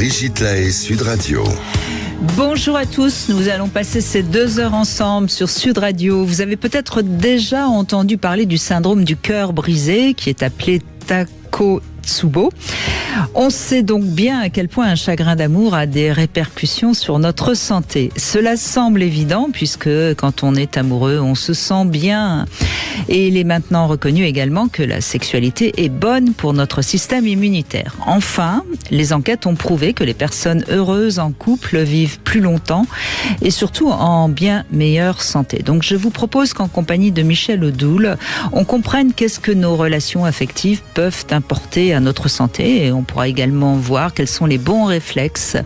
Brigitte Lahaie, Sud Radio. Bonjour à tous, nous allons passer ces 2 heures ensemble sur Sud Radio. Vous avez peut-être déjà entendu parler du syndrome du cœur brisé qui est appelé Takotsubo. On sait donc bien à quel point un chagrin d'amour a des répercussions sur notre santé. Cela semble évident puisque quand on est amoureux, on se sent bien. Et il est maintenant reconnu également que la sexualité est bonne pour notre système immunitaire. Enfin, les enquêtes ont prouvé que les personnes heureuses en couple vivent plus longtemps et surtout en bien meilleure santé. Donc je vous propose qu'en compagnie de Michel Odoul, on comprenne qu'est-ce que nos relations affectives peuvent apporter à notre santé et on pourra également voir quels sont les bons réflexes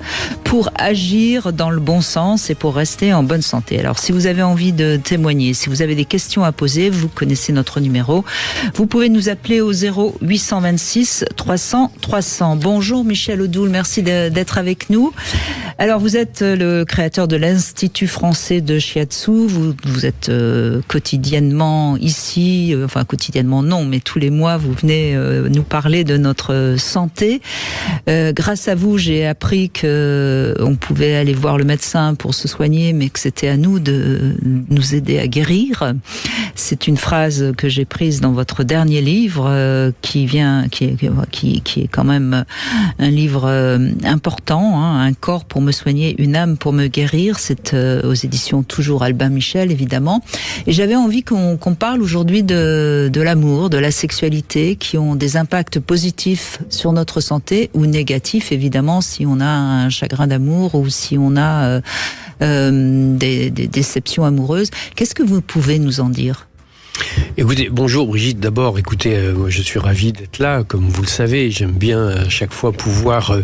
pour agir dans le bon sens et pour rester en bonne santé. Alors si vous avez envie de témoigner, si vous avez des questions à poser, vous connaissez notre numéro. Vous pouvez nous appeler au 0826 300 300. Bonjour Michel Odoul, merci d'être avec nous. Alors vous êtes le créateur de l'Institut français de Shiatsu. Vous êtes quotidiennement ici, enfin quotidiennement non, mais tous les mois vous venez nous parler de notre santé. Grâce à vous, j'ai appris que on pouvait aller voir le médecin pour se soigner, mais que c'était à nous de nous aider à guérir. C'est une phrase que j'ai prise dans votre dernier livre, qui est quand même un livre important, hein, un corps pour me soigner, une âme pour me guérir. C'est aux éditions toujours Albin Michel, évidemment. Et j'avais envie qu'on parle aujourd'hui de l'amour, de la sexualité, qui ont des impacts positifs sur notre santé ou négatifs, évidemment, si on a un chagrin d'amour ou si on a des déceptions amoureuses. Qu'est-ce que vous pouvez nous en dire ? Écoutez, bonjour Brigitte, d'abord, écoutez, je suis ravi d'être là, comme vous le savez, j'aime bien à chaque fois pouvoir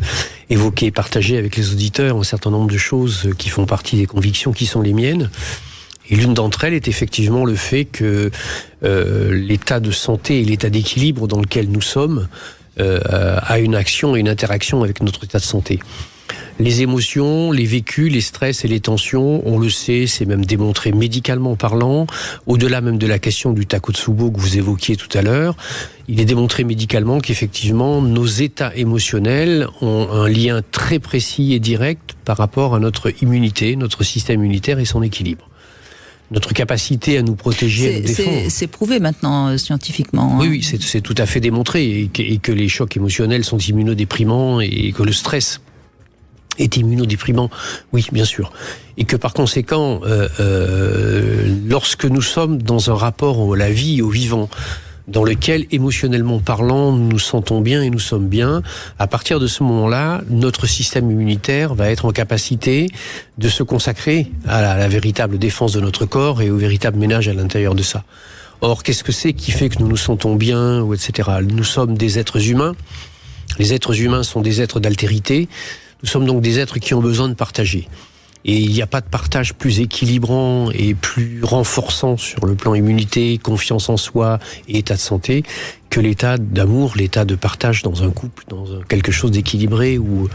évoquer et partager avec les auditeurs un certain nombre de choses qui font partie des convictions qui sont les miennes. Et l'une d'entre elles est effectivement le fait que l'état de santé et l'état d'équilibre dans lequel nous sommes a une action et une interaction avec notre état de santé. Les émotions, les vécus, les stress et les tensions, on le sait, c'est même démontré médicalement parlant, au-delà même de la question du Takotsubo que vous évoquiez tout à l'heure, il est démontré médicalement qu'effectivement nos états émotionnels ont un lien très précis et direct par rapport à notre immunité, notre système immunitaire et son équilibre. Notre capacité à nous protéger, à nous défendre. C'est prouvé maintenant scientifiquement. Hein. Oui, c'est tout à fait démontré et que les chocs émotionnels sont immunodéprimants et que le stress est immunodéprimant, oui, bien sûr. Et que par conséquent, lorsque nous sommes dans un rapport à la vie, au vivant, dans lequel, émotionnellement parlant, nous nous sentons bien et nous sommes bien, à partir de ce moment-là, notre système immunitaire va être en capacité de se consacrer à la véritable défense de notre corps et au véritable ménage à l'intérieur de ça. Or, qu'est-ce que c'est qui fait que nous nous sentons bien, ou etc. Nous sommes des êtres humains. Les êtres humains sont des êtres d'altérité. Nous sommes donc des êtres qui ont besoin de partager. Et il n'y a pas de partage plus équilibrant et plus renforçant sur le plan immunité, confiance en soi et état de santé que l'état d'amour, l'état de partage dans un couple, dans quelque chose d'équilibré où,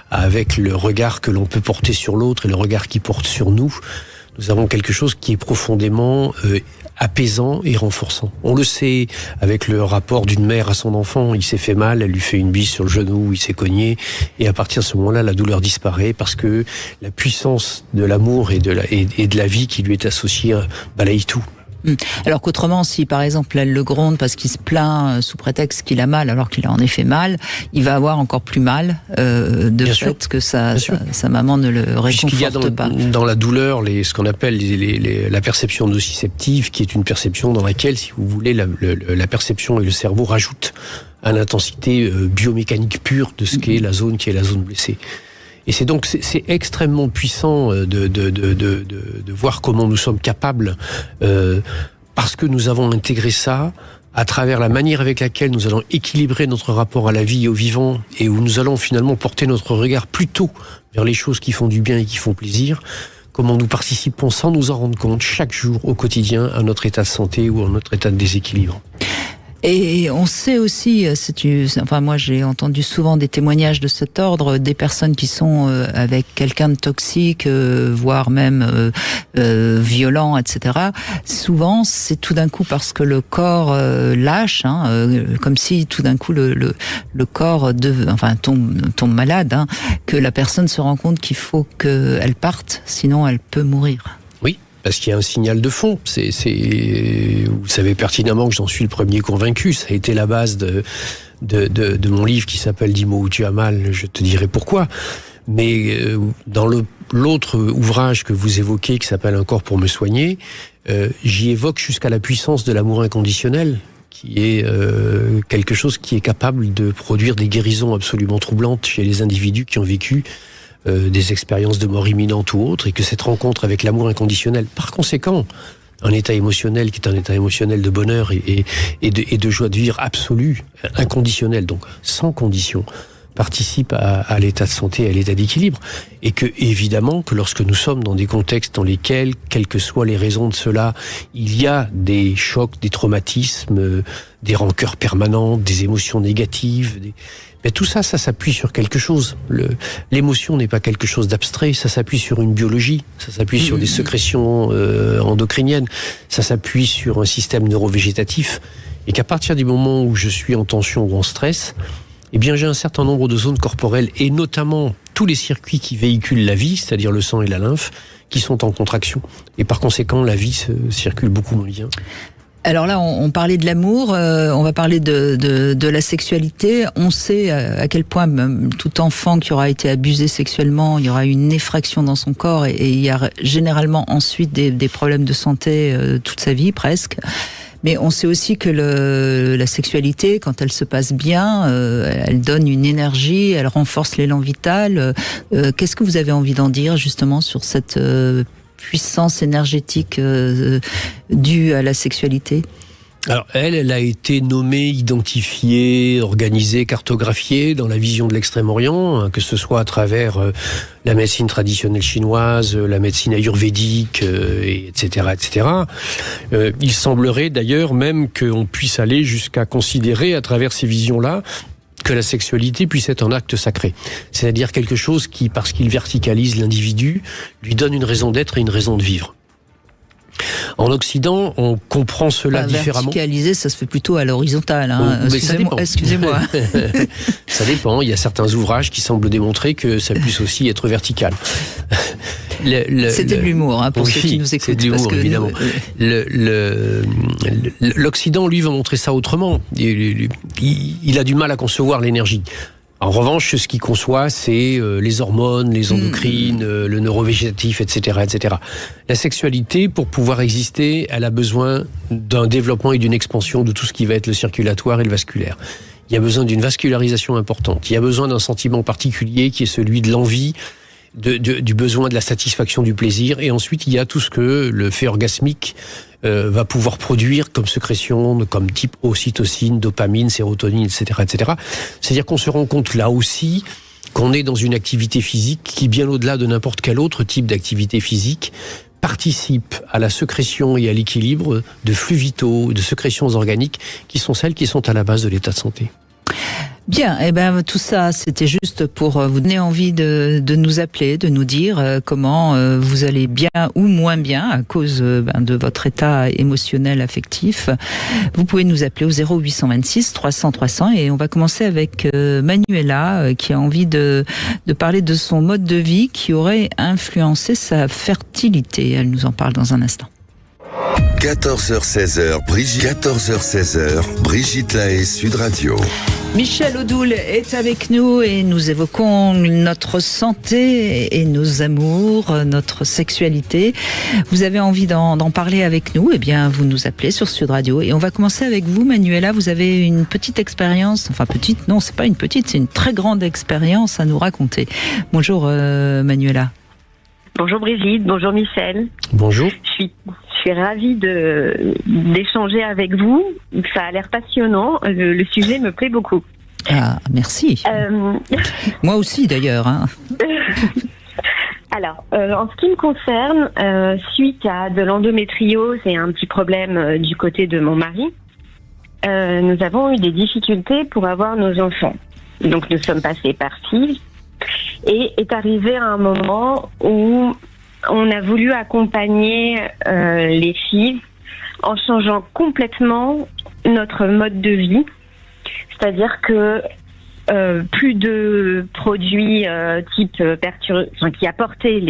avec le regard que l'on peut porter sur l'autre et le regard qui porte sur nous, nous avons quelque chose qui est profondément apaisant et renforçant. On le sait avec le rapport d'une mère à son enfant, il s'est fait mal, elle lui fait une bise sur le genou, il s'est cogné, et à partir de ce moment-là, la douleur disparaît parce que la puissance de l'amour et de la vie qui lui est associée balaye tout. Alors qu'autrement, si par exemple elle le gronde parce qu'il se plaint sous prétexte qu'il a mal alors qu'il a en effet mal, il va avoir encore plus mal Bien fait sûr. Que sa maman ne le réconforte pas. Dans la douleur, ce qu'on appelle la perception nociceptive, qui est une perception dans laquelle, si vous voulez, la perception et le cerveau rajoutent à l'intensité biomécanique pure de ce qu'est la zone qui est la zone blessée. Et c'est extrêmement puissant de voir comment nous sommes capables, parce que nous avons intégré ça à travers la manière avec laquelle nous allons équilibrer notre rapport à la vie et au vivant, et où nous allons finalement porter notre regard plutôt vers les choses qui font du bien et qui font plaisir, comment nous participons sans nous en rendre compte chaque jour au quotidien à notre état de santé ou à notre état de déséquilibre. Et on sait aussi, moi j'ai entendu souvent des témoignages de cet ordre, des personnes qui sont avec quelqu'un de toxique, voire même violent, etc. Souvent, c'est tout d'un coup parce que le corps lâche, comme si tout d'un coup le corps tombe malade, que la personne se rend compte qu'il faut qu'elle parte, sinon elle peut mourir. Parce qu'il y a un signal de fond. Vous savez pertinemment que j'en suis le premier convaincu. Ça a été la base de mon livre qui s'appelle « 10 mots où tu as mal », je te dirai pourquoi. Mais dans l'autre ouvrage que vous évoquez, qui s'appelle « Un corps pour me soigner », j'y évoque jusqu'à la puissance de l'amour inconditionnel, qui est quelque chose qui est capable de produire des guérisons absolument troublantes chez les individus qui ont vécu des expériences de mort imminente ou autre, et que cette rencontre avec l'amour inconditionnel, par conséquent, un état émotionnel qui est un état émotionnel de bonheur et de joie de vivre absolue, inconditionnel, donc sans condition, participe à l'état de santé, à l'état d'équilibre. Et que, évidemment, que lorsque nous sommes dans des contextes dans lesquels, quelles que soient les raisons de cela, il y a des chocs, des traumatismes, des rancœurs permanentes, des émotions négatives, mais tout ça, ça s'appuie sur quelque chose. L'émotion n'est pas quelque chose d'abstrait, ça s'appuie sur une biologie, ça s'appuie sur des sécrétions endocriniennes, ça s'appuie sur un système neurovégétatif, et qu'à partir du moment où je suis en tension ou en stress, eh bien j'ai un certain nombre de zones corporelles, et notamment tous les circuits qui véhiculent la vie, c'est-à-dire le sang et la lymphe, qui sont en contraction. Et par conséquent, la vie circule beaucoup moins bien. Alors là, on parlait de l'amour, on va parler de la sexualité. On sait à quel point même tout enfant qui aura été abusé sexuellement, il y aura une effraction dans son corps, et il y a généralement ensuite des problèmes de santé toute sa vie presque. Mais on sait aussi que la sexualité, quand elle se passe bien, elle donne une énergie, elle renforce l'élan vital. Qu'est-ce que vous avez envie d'en dire justement sur cette puissance énergétique due à la sexualité? Alors elle a été nommée, identifiée, organisée, cartographiée dans la vision de l'Extrême-Orient, que ce soit à travers la médecine traditionnelle chinoise, la médecine ayurvédique, etc., etc. Il semblerait d'ailleurs même qu'on puisse aller jusqu'à considérer à travers ces visions-là que la sexualité puisse être un acte sacré. C'est-à-dire quelque chose qui, parce qu'il verticalise l'individu, lui donne une raison d'être et une raison de vivre. En Occident, on comprend cela différemment. Verticaliser, ça se fait plutôt à l'horizontale. Mais ça dépend. Excusez-moi. Ça dépend. Il y a certains ouvrages qui semblent démontrer que ça puisse aussi être vertical. C'était de l'humour, pour ceux qui nous écoutent. C'est de l'humour, évidemment. L'Occident, lui, va montrer ça autrement. Il a du mal à concevoir l'énergie. En revanche, ce qu'il conçoit, c'est les hormones, les endocrines, le neurovégétatif, etc., etc. La sexualité, pour pouvoir exister, elle a besoin d'un développement et d'une expansion de tout ce qui va être le circulatoire et le vasculaire. Il y a besoin d'une vascularisation importante. Il y a besoin d'un sentiment particulier qui est celui de l'envie, du besoin de la satisfaction du plaisir. Et ensuite, il y a tout ce que le fait orgasmique va pouvoir produire comme sécrétion, comme type ocytocine, dopamine, sérotonine, etc., etc. C'est-à-dire qu'on se rend compte là aussi qu'on est dans une activité physique qui, bien au-delà de n'importe quel autre type d'activité physique, participe à la sécrétion et à l'équilibre de flux vitaux, de sécrétions organiques qui sont celles qui sont à la base de l'état de santé. Bien, tout ça, c'était juste pour vous donner envie de nous appeler, de nous dire comment vous allez bien ou moins bien à cause de votre état émotionnel, affectif. Vous pouvez nous appeler au 0826 300 300, et on va commencer avec Manuela qui a envie de parler de son mode de vie qui aurait influencé sa fertilité. Elle nous en parle dans un instant. 14h-16h, Brigitte Lahaie, Sud Radio. Michel Odoul est avec nous et nous évoquons notre santé et nos amours, notre sexualité. Vous avez envie d'en parler avec nous, eh bien vous nous appelez sur Sud Radio. Et on va commencer avec vous, Manuela. Vous avez une petite expérience, enfin petite, non, c'est pas une petite, c'est une très grande expérience à nous raconter. Bonjour Manuela. Bonjour Brigitte, bonjour Michel. Bonjour. Je suis ravie d'échanger avec vous. Ça a l'air passionnant. Le sujet me plaît beaucoup. Ah, merci. Moi aussi d'ailleurs. Alors, en ce qui me concerne, suite à de l'endométriose et un petit problème du côté de mon mari, nous avons eu des difficultés pour avoir nos enfants. Donc nous sommes passés par FIV et est arrivé un moment où on a voulu accompagner les FIV en changeant complètement notre mode de vie. C'est-à-dire que plus de produits type qui apportaient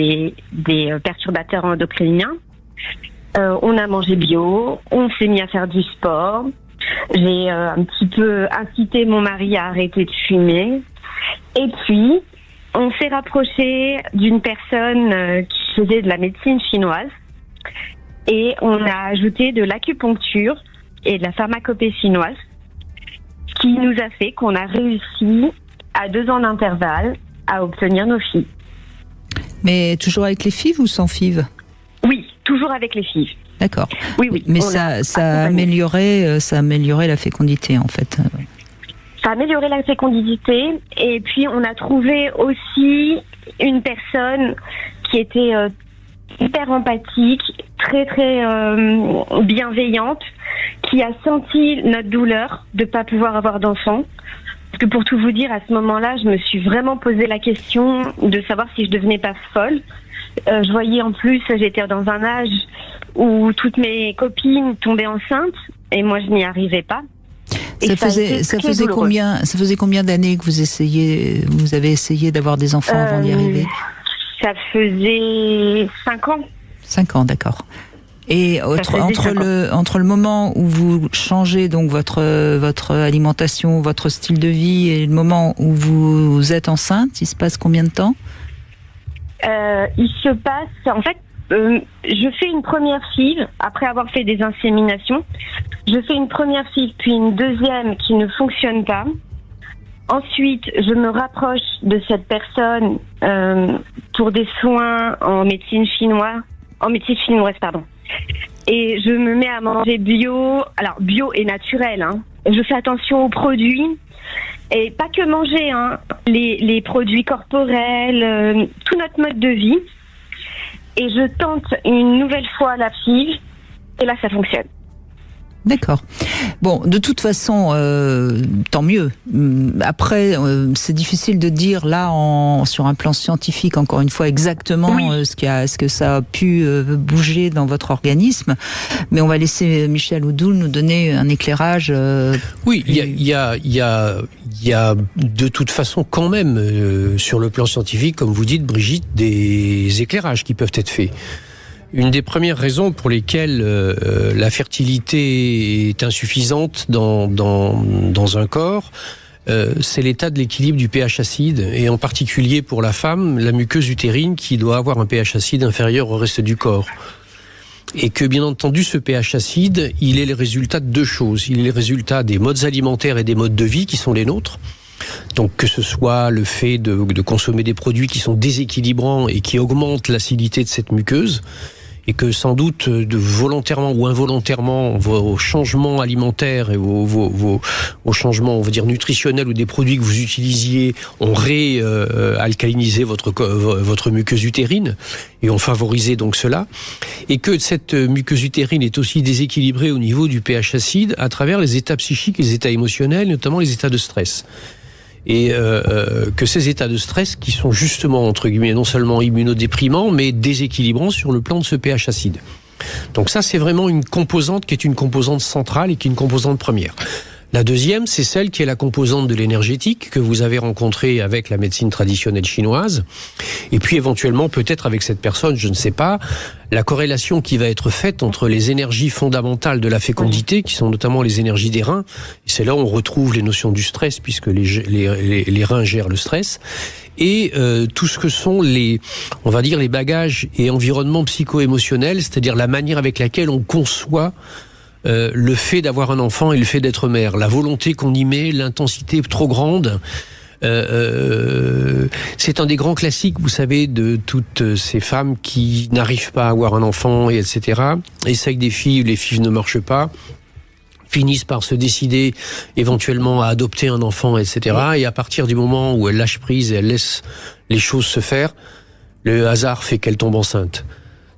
des perturbateurs endocriniens. On a mangé bio, on s'est mis à faire du sport. J'ai un petit peu incité mon mari à arrêter de fumer. Et puis, on s'est rapproché d'une personne qui faisait de la médecine chinoise. Et on a ajouté de l'acupuncture et de la pharmacopée chinoise. Ce qui nous a fait qu'on a réussi, à 2 ans d'intervalle, à obtenir nos filles. Mais toujours avec les FIV ou sans FIV ? Oui, toujours avec les FIV. D'accord. Oui. Mais ça a amélioré la fécondité, en fait. Ça a amélioré la fécondité. Et puis, on a trouvé aussi une personne qui était hyper empathique, très, très bienveillante, qui a senti notre douleur de ne pas pouvoir avoir d'enfants. Parce que pour tout vous dire, à ce moment-là, je me suis vraiment posé la question de savoir si je devenais pas folle. Je voyais en plus, j'étais dans un âge où toutes mes copines tombaient enceintes et moi je n'y arrivais pas. Ça faisait combien d'années que vous avez essayé d'avoir des enfants avant d'y arriver ? Ça faisait 5 ans. 5 ans, d'accord. Et entre le moment où vous changez donc votre alimentation, votre style de vie et le moment où vous êtes enceinte, il se passe combien de temps ? Il se passe, en fait, je fais une première FIV après avoir fait des inséminations. Je fais une première FIV puis une deuxième qui ne fonctionne pas. Ensuite, je me rapproche de cette personne pour des soins en médecine chinoise, Et je me mets à manger bio et naturel. Je fais attention aux produits. Et pas que manger, les produits corporels, tout notre mode de vie. Et je tente une nouvelle fois la FIV, et là ça fonctionne. D'accord. Bon, de toute façon, tant mieux. Après, c'est difficile de dire là, sur un plan scientifique, encore une fois, exactement ce que ça a pu bouger dans votre organisme. Mais on va laisser Michel Oudoul nous donner un éclairage. Oui, il y a de toute façon quand même, sur le plan scientifique, comme vous dites, Brigitte, des éclairages qui peuvent être faits. Une des premières raisons pour lesquelles la fertilité est insuffisante dans un corps, c'est l'état de l'équilibre du pH acide, et en particulier pour la femme, la muqueuse utérine qui doit avoir un pH acide inférieur au reste du corps. Et que bien entendu ce pH acide, il est le résultat de 2 choses. Il est le résultat des modes alimentaires et des modes de vie qui sont les nôtres. Donc que ce soit le fait de consommer des produits qui sont déséquilibrants et qui augmentent l'acidité de cette muqueuse, et que sans doute volontairement ou involontairement vos changements alimentaires et vos changements, on va dire, nutritionnels ou des produits que vous utilisiez ont réalcalinisé votre muqueuse utérine et ont favorisé donc cela, et que cette muqueuse utérine est aussi déséquilibrée au niveau du pH acide à travers les états psychiques, les états émotionnels, notamment les états de stress. Et que ces états de stress qui sont justement, entre guillemets, non seulement immunodéprimants, mais déséquilibrants sur le plan de ce pH acide. Donc ça, c'est vraiment une composante qui est une composante centrale et qui est une composante première. La deuxième, c'est celle qui est la composante de l'énergétique que vous avez rencontrée avec la médecine traditionnelle chinoise. Et puis éventuellement, peut-être avec cette personne, je ne sais pas, la corrélation qui va être faite entre les énergies fondamentales de la fécondité, qui sont notamment les énergies des reins. Et c'est là où on retrouve les notions du stress, puisque les reins gèrent le stress. Et tout ce que sont on va dire, les bagages et environnements psycho-émotionnels, c'est-à-dire la manière avec laquelle on conçoit le fait d'avoir un enfant et le fait d'être mère, la volonté qu'on y met, l'intensité trop grande. C'est un des grands classiques, vous savez, de toutes ces femmes qui n'arrivent pas à avoir un enfant, et etc. Essayent des filles, les filles ne marchent pas, finissent par se décider éventuellement à adopter un enfant, etc. Et à partir du moment où elles lâchent prise et elles laissent les choses se faire, le hasard fait qu'elles tombent enceintes.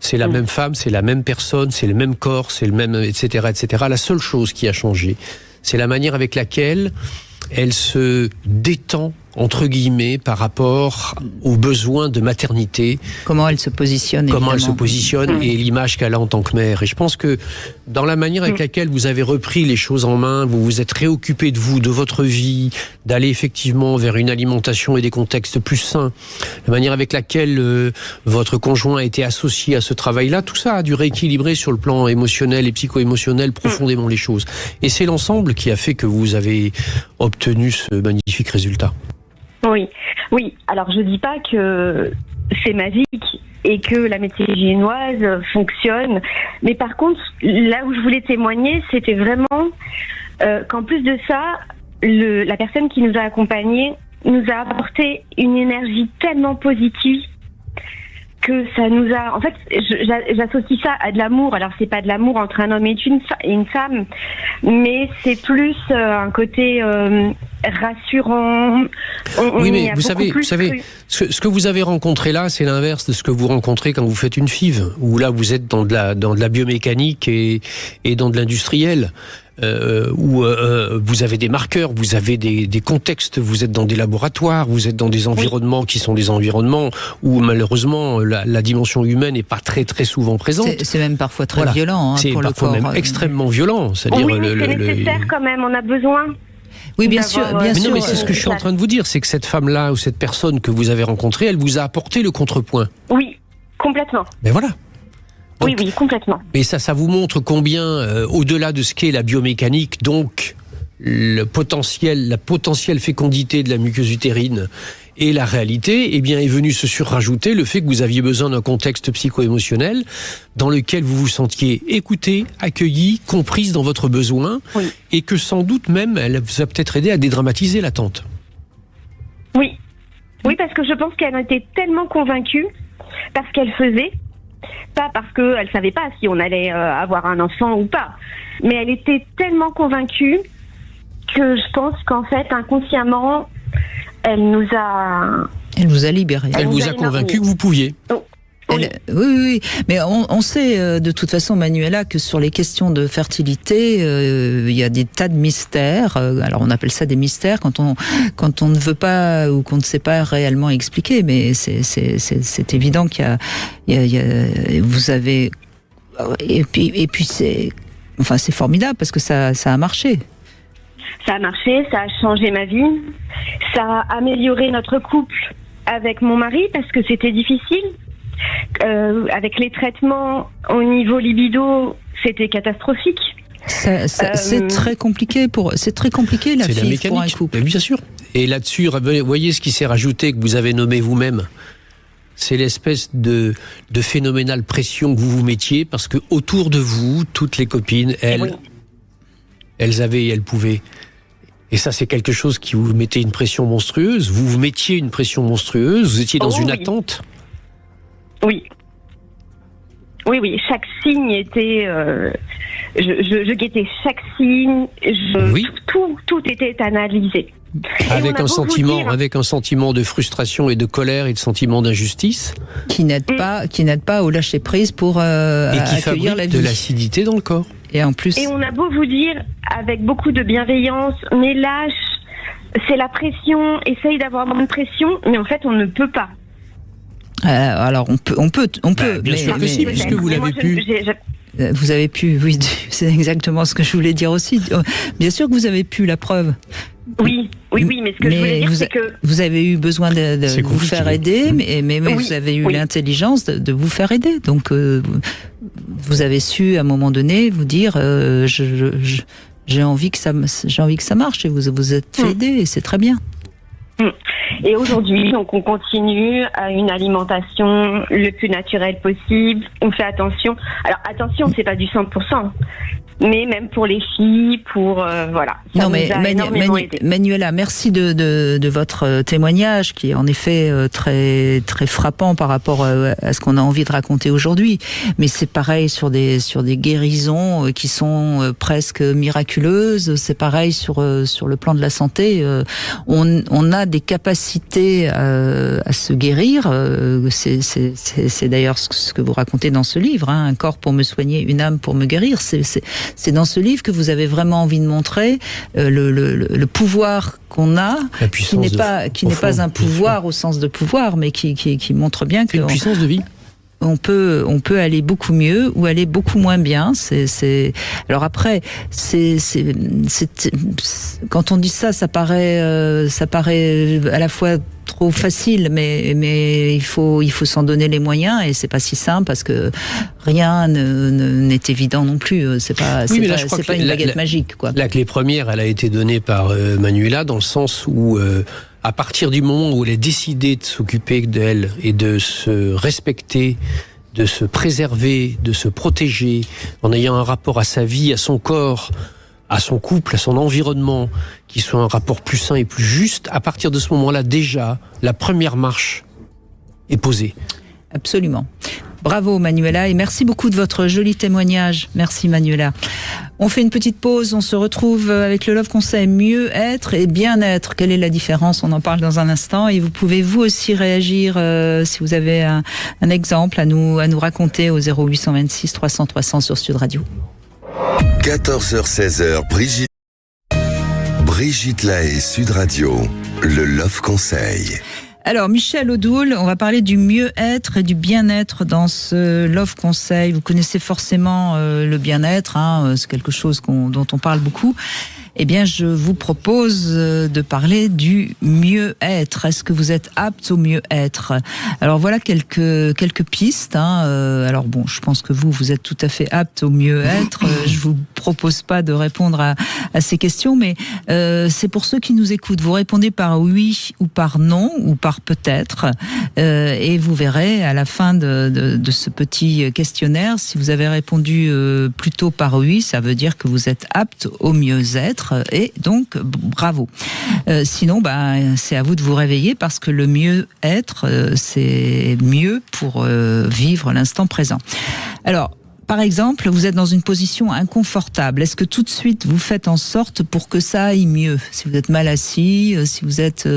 C'est la même femme, c'est la même personne, c'est le même corps, c'est le même, etc., etc. La seule chose qui a changé, c'est la manière avec laquelle elle se détend, entre guillemets, par rapport aux besoins de maternité. Comment elle se positionne. Comment elle se positionne et l'image qu'elle a en tant que mère. Et je pense que dans la manière avec laquelle vous avez repris les choses en main, vous vous êtes réoccupé de vous, de votre vie, d'aller effectivement vers une alimentation et des contextes plus sains, la manière avec laquelle votre conjoint a été associé à ce travail-là, tout ça a dû rééquilibrer sur le plan émotionnel et psycho-émotionnel profondément les choses. Et c'est l'ensemble qui a fait que vous avez obtenu ce magnifique résultat. Oui. Alors, je dis pas que c'est magique et que la médecine génoise fonctionne. Mais par contre, là où je voulais témoigner, c'était vraiment qu'en plus de ça, la personne qui nous a accompagnés nous a apporté une énergie tellement positive que ça nous a... En fait, j'associe ça à de l'amour. Alors, c'est pas de l'amour entre un homme et une femme, mais c'est plus un côté rassurant. Oui, mais vous savez, ce que vous avez rencontré là, c'est l'inverse de ce que vous rencontrez quand vous faites une FIV, où là, vous êtes dans de la biomécanique et dans de l'industriel. Où vous avez des marqueurs, vous avez des contextes, vous êtes dans des laboratoires, vous êtes dans des environnements qui sont des environnements où malheureusement la dimension humaine n'est pas très très souvent présente. C'est même parfois très violent. C'est pour parfois le corps, même extrêmement violent. C'est-à-dire oui, mais c'est nécessaire quand même, on a besoin. Oui, bien sûr. Mais non, mais c'est ce que je suis en train de vous dire, c'est que cette femme-là ou cette personne que vous avez rencontrée, elle vous a apporté le contrepoint. Oui, complètement. Ben voilà. Donc, oui, complètement. Mais ça vous montre combien, au-delà de ce qu'est la biomécanique, donc la potentielle fécondité de la muqueuse utérine et la réalité, eh bien, est venu se surrajouter le fait que vous aviez besoin d'un contexte psycho-émotionnel dans lequel vous vous sentiez écoutée, accueillie, comprise dans votre besoin, et que sans doute même, elle vous a peut-être aidé à dédramatiser l'attente. Oui, parce que je pense qu'elle était tellement convaincue par ce qu'elle faisait, pas parce qu'elle ne savait pas si on allait avoir un enfant ou pas, mais elle était tellement convaincue que je pense qu'en fait, inconsciemment, elle nous a libérés. Elle vous a convaincu que vous pouviez. Oui, mais on sait de toute façon, Manuela, que sur les questions de fertilité, il y a des tas de mystères. Alors on appelle ça des mystères quand on ne veut pas ou qu'on ne sait pas réellement expliquer. Mais c'est évident qu'il y a vous avez et puis c'est formidable parce que ça a marché. Ça a marché, ça a changé ma vie, ça a amélioré notre couple avec mon mari parce que c'était difficile. Avec les traitements au niveau libido, c'était catastrophique. C'est très compliqué la FIV pour un couple. Bien sûr. Et là-dessus, vous voyez ce qui s'est rajouté, que vous avez nommé vous-même. C'est l'espèce de phénoménale pression que vous vous mettiez, parce que autour de vous, toutes les copines, elles avaient et elles pouvaient. Et ça, c'est quelque chose qui vous mettait une pression monstrueuse. Vous vous mettiez une pression monstrueuse. Vous étiez dans une attente. Oui. Chaque signe était... je guettais chaque signe. Tout était analysé. Avec un sentiment de frustration et de colère et de sentiment d'injustice. Qui n'aide pas au lâcher prise pour accueillir la vie. De l'acidité dans le corps. Et en plus. Et on a beau vous dire avec beaucoup de bienveillance, mais lâche, c'est la pression, essaye d'avoir moins de pression, mais en fait on ne peut pas. Alors on peut. Bien sûr que si, puisque vous l'avez pu. Vous avez pu, oui, c'est exactement ce que je voulais dire aussi. Bien sûr que vous avez pu, la preuve. Oui, mais ce que je voulais dire, c'est que... Vous avez eu besoin de vous faire aider, mais vous avez eu l'intelligence de vous faire aider. Donc, vous avez su, à un moment donné, vous dire j'ai envie que ça marche, et vous êtes fait aider, et c'est très bien. Et aujourd'hui, donc, on continue à une alimentation le plus naturelle possible. On fait attention. Alors, attention, c'est pas du 100%. Mais même pour les filles, voilà. Ça nous a énormément aidé. Manuela, merci de votre témoignage qui est en effet très très frappant par rapport à ce qu'on a envie de raconter aujourd'hui. Mais c'est pareil sur des guérisons qui sont presque miraculeuses. C'est pareil sur le plan de la santé. On a des capacités à se guérir. C'est d'ailleurs ce que vous racontez dans ce livre. Un corps pour me soigner, une âme pour me guérir. c'est dans ce livre que vous avez vraiment envie de montrer le pouvoir qu'on a, qui n'est pas un pouvoir au sens de pouvoir, mais qui montre bien que une puissance de vie. On peut aller beaucoup mieux ou aller beaucoup moins bien. Alors après, quand on dit ça, ça paraît à la fois trop facile, mais il faut s'en donner les moyens, et c'est pas si simple parce que rien n'est évident non plus. C'est pas une baguette magique, quoi. La clé première, elle a été donnée par Manuela, dans le sens où à partir du moment où elle a décidé de s'occuper d'elle et de se respecter, de se préserver, de se protéger, en ayant un rapport à sa vie, à son corps, à son couple, à son environnement, qui soit un rapport plus sain et plus juste, à partir de ce moment-là, déjà, la première marche est posée. Absolument. Bravo Manuela, et merci beaucoup de votre joli témoignage. Merci Manuela. On fait une petite pause, on se retrouve avec le Love Conseil mieux être et bien-être. Quelle est la différence? On en parle dans un instant, et vous pouvez vous aussi réagir si vous avez un exemple à nous raconter au 0826 300 300 sur Sud Radio. 14h-16h, Brigitte Lahaie, Sud Radio, le Love Conseil. Alors, Michel Odoul, on va parler du mieux-être et du bien-être dans ce Love Conseil. Vous connaissez forcément le bien-être, c'est quelque chose dont on parle beaucoup. Eh bien, je vous propose de parler du mieux-être. Est-ce que vous êtes apte au mieux-être? Alors voilà quelques pistes. Alors bon, je pense que vous êtes tout à fait apte au mieux-être. Je vous propose pas de répondre à ces questions, mais c'est pour ceux qui nous écoutent. Vous répondez par oui ou par non ou par peut-être, et vous verrez à la fin de ce petit questionnaire, si vous avez répondu plutôt par oui, ça veut dire que vous êtes apte au mieux-être. Et donc, bravo. Sinon, c'est à vous de vous réveiller, parce que le mieux-être, c'est mieux pour vivre l'instant présent. Alors, par exemple, vous êtes dans une position inconfortable. Est-ce que tout de suite vous faites en sorte pour que ça aille mieux? Si vous êtes mal assis, si vous êtes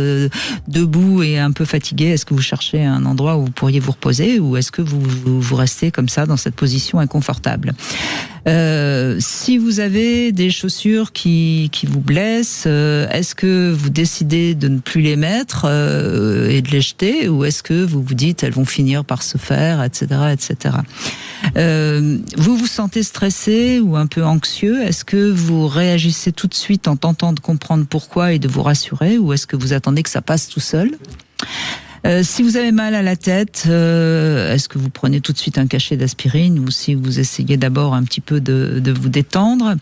debout et un peu fatigué, est-ce que vous cherchez un endroit où vous pourriez vous reposer, ou est-ce que vous restez comme ça dans cette position inconfortable? Si vous avez des chaussures qui vous blessent, est-ce que vous décidez de ne plus les mettre et de les jeter, ou est-ce que vous vous dites elles vont finir par se faire, etc., etc. Vous vous sentez stressé ou un peu anxieux? Est-ce que vous réagissez tout de suite en tentant de comprendre pourquoi et de vous rassurer, ou est-ce que vous attendez que ça passe tout seul? Si vous avez mal à la tête, est-ce que vous prenez tout de suite un cachet d'aspirine, ou si vous essayez d'abord un petit peu de vous détendre?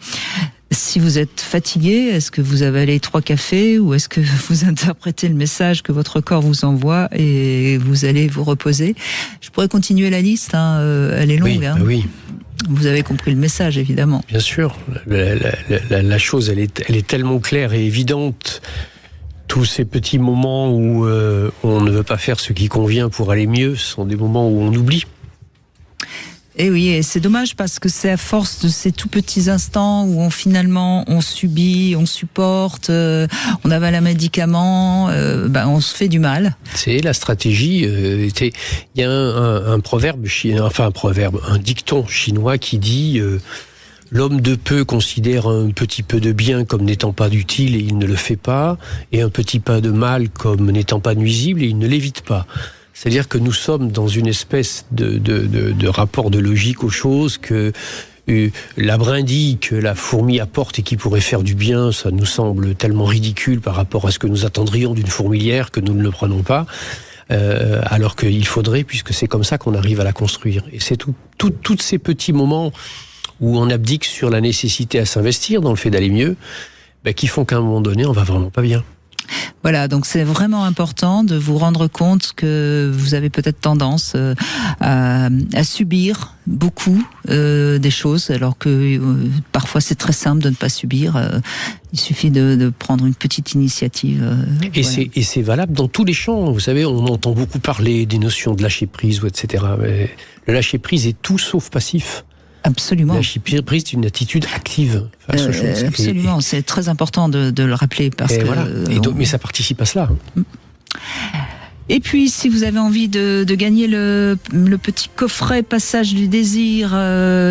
Si vous êtes fatigué, est-ce que vous avalez 3 cafés, ou est-ce que vous interprétez le message que votre corps vous envoie et vous allez vous reposer? Je pourrais continuer la liste, elle est longue. Oui. Vous avez compris le message, évidemment. Bien sûr. La chose, elle est tellement claire et évidente. Tous ces petits moments où on ne veut pas faire ce qui convient pour aller mieux, ce sont des moments où on oublie. Et oui, et c'est dommage, parce que c'est à force de ces tout petits instants où on subit, on supporte, on avale un médicament, on se fait du mal. C'est la stratégie. Il y a un proverbe, un dicton chinois qui dit l'homme de peu considère un petit peu de bien comme n'étant pas d'utile et il ne le fait pas, et un petit pas de mal comme n'étant pas nuisible et il ne l'évite pas. C'est-à-dire que nous sommes dans une espèce de rapport de logique aux choses, que la brindille que la fourmi apporte et qui pourrait faire du bien, ça nous semble tellement ridicule par rapport à ce que nous attendrions d'une fourmilière que nous ne le prenons pas, alors qu'il faudrait, puisque c'est comme ça qu'on arrive à la construire. Et c'est tous ces petits moments où on abdique sur la nécessité à s'investir dans le fait d'aller mieux, qui font qu'à un moment donné, on va vraiment pas bien. Voilà, donc c'est vraiment important de vous rendre compte que vous avez peut-être tendance à subir beaucoup des choses, alors que parfois c'est très simple de ne pas subir. Il suffit de prendre une petite initiative. Et c'est valable dans tous les champs. Vous savez, on entend beaucoup parler des notions de lâcher prise, etc. Mais le lâcher prise est tout sauf passif. Absolument. Lâcher prise, c'est une attitude active face aux choses. Absolument, c'est très important de le rappeler, parce que voilà. Mais ça participe à cela. Et puis, si vous avez envie de gagner le petit coffret Passage du désir,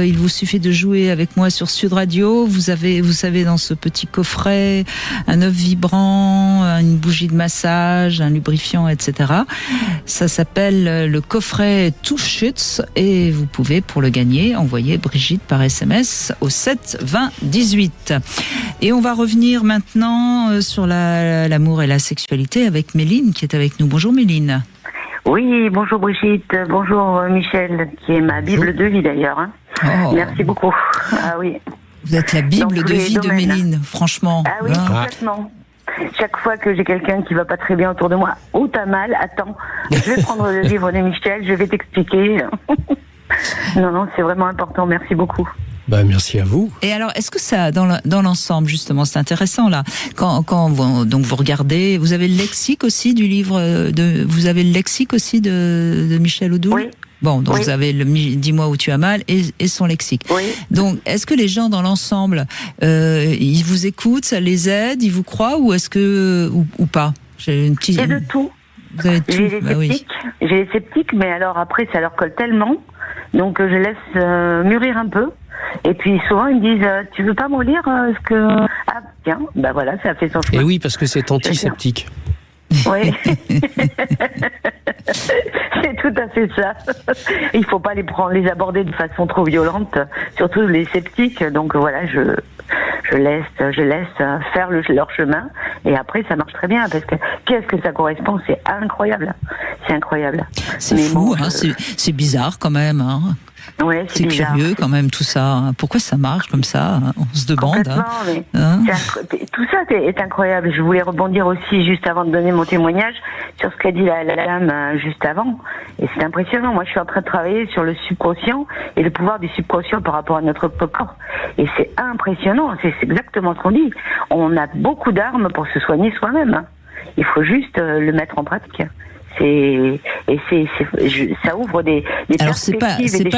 il vous suffit de jouer avec moi sur Sud Radio. Vous savez, dans ce petit coffret, un œuf vibrant, une bougie de massage, un lubrifiant, etc. Ça s'appelle le coffret Touchschutz et vous pouvez, pour le gagner, envoyer Brigitte par SMS au 7 20 18. Et on va revenir maintenant sur l'amour et la sexualité avec Méline qui est avec nous. Bonjour Méline. Oui, bonjour Brigitte, bonjour Michel, qui est ma Bible de vie d'ailleurs. Hein. Oh. Merci beaucoup. Ah oui. Vous êtes la Bible de vie de Méline, franchement. Ah oui, complètement. Chaque fois que j'ai quelqu'un qui va pas très bien autour de moi, ou t'as mal, attends, je vais prendre le livre de Michel, je vais t'expliquer. Non, c'est vraiment important, merci beaucoup. Merci à vous. Et alors, est-ce que ça, dans l'ensemble, justement, c'est intéressant là, quand vous regardez, vous avez le lexique aussi du livre vous avez le lexique aussi de Michel Odoul? Oui. Bon, donc vous avez le Dis-moi où tu as mal et son lexique. Oui. Donc, est-ce que les gens dans l'ensemble, ils vous écoutent, ça les aide, ils vous croient, ou est-ce que ou pas? J'ai une petite. J'ai de tout. Vous avez tout. J'ai les sceptiques, mais alors après, ça leur colle tellement, donc je laisse mûrir un peu. Et puis souvent ils me disent tu veux pas me lire ce que tiens voilà, ça a fait son chemin. Et oui, parce que c'est antiseptique. Oui. C'est tout à fait ça. Il faut pas les aborder de façon trop violente, surtout les sceptiques. Donc voilà, je laisse faire leur chemin et après ça marche très bien parce que qu'est-ce que ça correspond, c'est incroyable. C'est incroyable. C'est fou, bon, c'est bizarre quand même. Hein. Ouais, c'est curieux quand même tout ça. Pourquoi ça marche comme ça? On se demande. Tout ça est incroyable. Je voulais rebondir aussi juste avant de donner mon témoignage sur ce qu'a dit la dame juste avant. Et c'est impressionnant. Moi, je suis en train de travailler sur le subconscient et le pouvoir du subconscient par rapport à notre corps. Et c'est impressionnant. C'est exactement ce qu'on dit. On a beaucoup d'armes pour se soigner soi-même. Il faut juste le mettre en pratique. Ça ouvre des alors c'est pas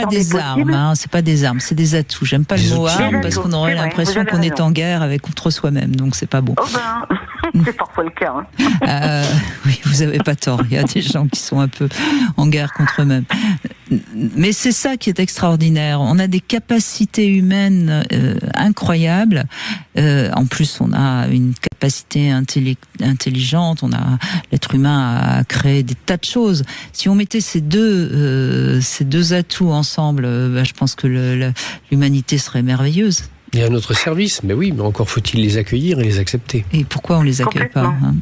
des armes, hein, c'est pas des armes, c'est des atouts. J'aime pas le mot arme parce qu'on aurait l'impression qu'on est en guerre contre soi-même, donc c'est pas bon. Oh c'est parfois le cas. Hein. Oui, vous avez pas tort. Il y a des gens qui sont un peu en guerre contre eux-mêmes. Mais c'est ça qui est extraordinaire. On a des capacités humaines incroyables. En plus, on a une capacité intelligente. L'être humain a créé des tas de choses. Si on mettait ces deux atouts ensemble, je pense que l'humanité serait merveilleuse. Et à notre service, mais oui, mais encore faut-il les accueillir et les accepter. Et pourquoi on les accueille pas, hein?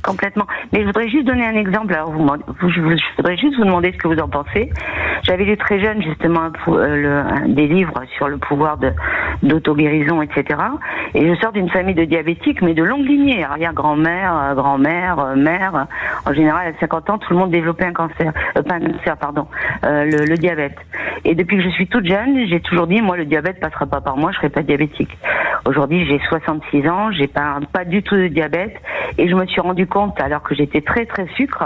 Complètement. Mais je voudrais juste donner un exemple. Alors, je voudrais juste vous demander ce que vous en pensez. J'avais lu très jeune, justement, des livres sur le pouvoir d'auto-guérison, etc. Et je sors d'une famille de diabétiques, mais de longue lignée. Arrière-grand-mère, grand-mère, mère. En général, à 50 ans, tout le monde développait le diabète. Et depuis que je suis toute jeune, j'ai toujours dit, moi, le diabète passera pas par moi, je serai pas diabétique. Aujourd'hui, j'ai 66 ans, j'ai pas du tout de diabète, et je me suis rendu compte, alors que j'étais très très sucre,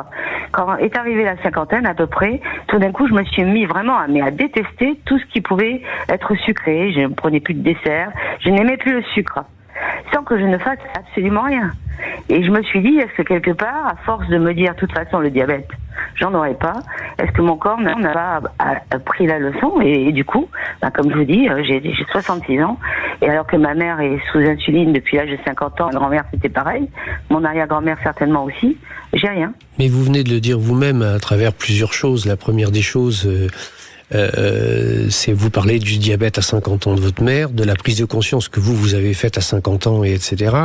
quand est arrivée la cinquantaine à peu près, tout d'un coup je me suis mis vraiment à détester tout ce qui pouvait être sucré. Je ne prenais plus de dessert, je n'aimais plus le sucre, sans que je ne fasse absolument rien. Et je me suis dit, est-ce que quelque part, à force de me dire, de toute façon le diabète, j'en aurais pas, est-ce que mon corps n'a pas pris la leçon? Et du coup, comme je vous dis, j'ai 66 ans, et alors que ma mère est sous insuline depuis l'âge de 50 ans, ma grand-mère c'était pareil, mon arrière-grand-mère certainement aussi, j'ai rien. Mais vous venez de le dire vous-même à travers plusieurs choses. La première des choses, c'est vous parler du diabète à 50 ans de votre mère, de la prise de conscience que vous avez faite à 50 ans, et etc.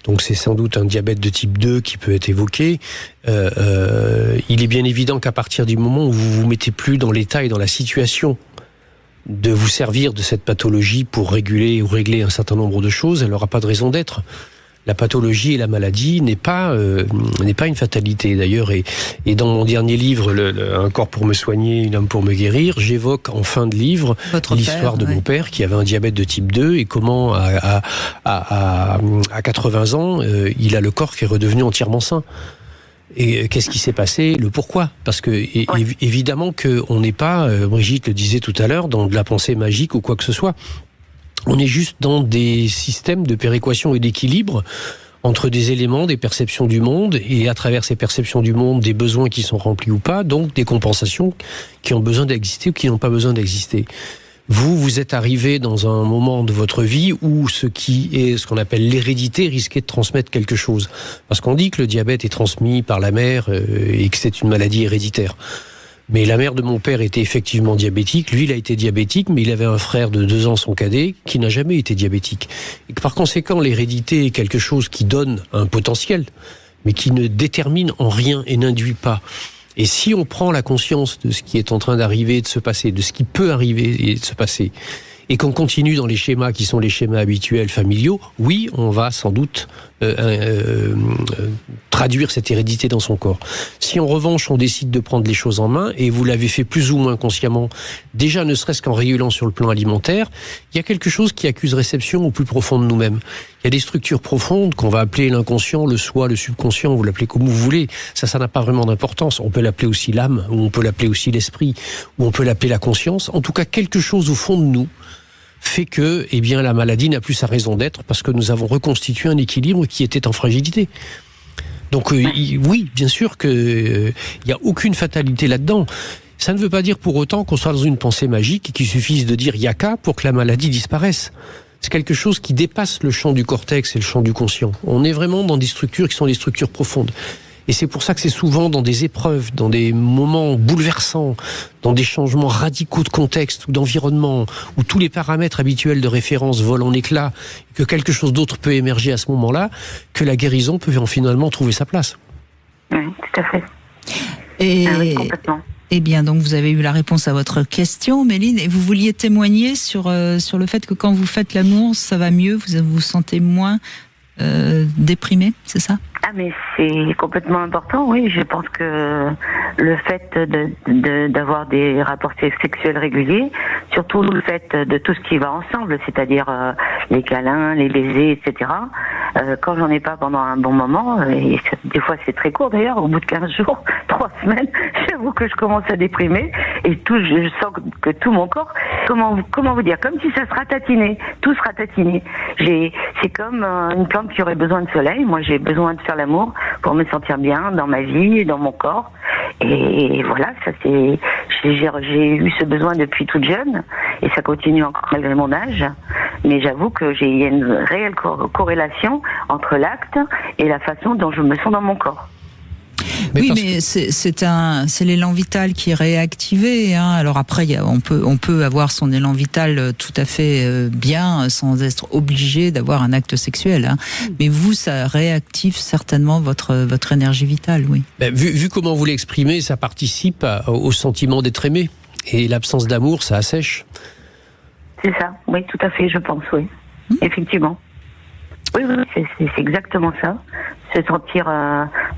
Donc c'est sans doute un diabète de type 2 qui peut être évoqué. Il est bien évident qu'à partir du moment où vous vous mettez plus dans l'état et dans la situation de vous servir de cette pathologie pour réguler ou régler un certain nombre de choses, elle n'aura pas de raison d'être. La pathologie et la maladie n'est pas une fatalité d'ailleurs. Et dans mon dernier livre, Un corps pour me soigner, une âme pour me guérir, j'évoque en fin de livre l'histoire de mon père qui avait un diabète de type 2 et comment à 80 ans, il a le corps qui est redevenu entièrement sain. Et qu'est-ce qui s'est passé? Le pourquoi? Parce que évidemment qu'on n'est pas, Brigitte le disait tout à l'heure, dans de la pensée magique ou quoi que ce soit. On est juste dans des systèmes de péréquation et d'équilibre entre des éléments, des perceptions du monde, et à travers ces perceptions du monde, des besoins qui sont remplis ou pas, donc des compensations qui ont besoin d'exister ou qui n'ont pas besoin d'exister. Vous êtes arrivé dans un moment de votre vie où ce qui est ce qu'on appelle l'hérédité risquait de transmettre quelque chose. Parce qu'on dit que le diabète est transmis par la mère et que c'est une maladie héréditaire. Mais la mère de mon père était effectivement diabétique. Lui, il a été diabétique, mais il avait un frère de 2 ans, son cadet, qui n'a jamais été diabétique. Et que par conséquent, l'hérédité est quelque chose qui donne un potentiel, mais qui ne détermine en rien et n'induit pas. Et si on prend la conscience de ce qui est en train d'arriver et de se passer, de ce qui peut arriver et de se passer, et qu'on continue dans les schémas qui sont les schémas habituels familiaux, oui, on va sans doute traduire cette hérédité dans son corps. Si en revanche on décide de prendre les choses en main, et vous l'avez fait plus ou moins consciemment, déjà ne serait-ce qu'en régulant sur le plan alimentaire, il y a quelque chose qui accuse réception au plus profond de nous-mêmes. Il y a des structures profondes qu'on va appeler l'inconscient, le soi, le subconscient, vous l'appelez comme vous voulez, ça n'a pas vraiment d'importance. On peut l'appeler aussi l'âme, ou on peut l'appeler aussi l'esprit, ou on peut l'appeler la conscience. En tout cas, quelque chose au fond de nous fait que, eh bien, la maladie n'a plus sa raison d'être parce que nous avons reconstitué un équilibre qui était en fragilité. Donc, oui, bien sûr qu'il n'y a aucune fatalité là-dedans. Ça ne veut pas dire pour autant qu'on soit dans une pensée magique et qu'il suffise de dire yaka pour que la maladie disparaisse. C'est quelque chose qui dépasse le champ du cortex et le champ du conscient. On est vraiment dans des structures qui sont des structures profondes. Et c'est pour ça que c'est souvent dans des épreuves, dans des moments bouleversants, dans des changements radicaux de contexte ou d'environnement, où tous les paramètres habituels de référence volent en éclats, que quelque chose d'autre peut émerger à ce moment-là, que la guérison peut finalement trouver sa place. Oui, tout à fait. Et, oui, complètement. Eh bien, donc vous avez eu la réponse à votre question, Méline, et vous vouliez témoigner sur le fait que quand vous faites l'amour, ça va mieux, vous vous sentez moins déprimé, c'est ça ? Ah, mais c'est complètement important, oui. Je pense que le fait d'avoir des rapports sexuels réguliers, surtout le fait de tout ce qui va ensemble, c'est-à-dire les câlins, les baisers, etc. Quand j'en ai pas pendant un bon moment, et des fois c'est très court d'ailleurs, au bout de 15 jours, 3 semaines, j'avoue que je commence à déprimer et je sens que tout mon corps, comment vous dire, comme si ça se ratatinait, tout se ratatinait. C'est comme une plante qui aurait besoin de soleil. Moi, j'ai besoin de faire l'amour pour me sentir bien dans ma vie, dans mon corps. Et voilà, j'ai eu ce besoin depuis toute jeune et ça continue encore malgré mon âge. Mais j'avoue que il y a une réelle corrélation entre l'acte et la façon dont je me sens dans mon corps. Mais c'est l'élan vital qui est réactivé. Hein. Alors après, on peut avoir son élan vital tout à fait bien sans être obligé d'avoir un acte sexuel. Hein. Mais vous, ça réactive certainement votre énergie vitale, oui. Vu comment vous l'exprimez, ça participe au sentiment d'être aimé. Et l'absence d'amour, ça assèche. C'est ça, oui, tout à fait, je pense, oui. Effectivement. Oui, c'est exactement ça. Se sentir,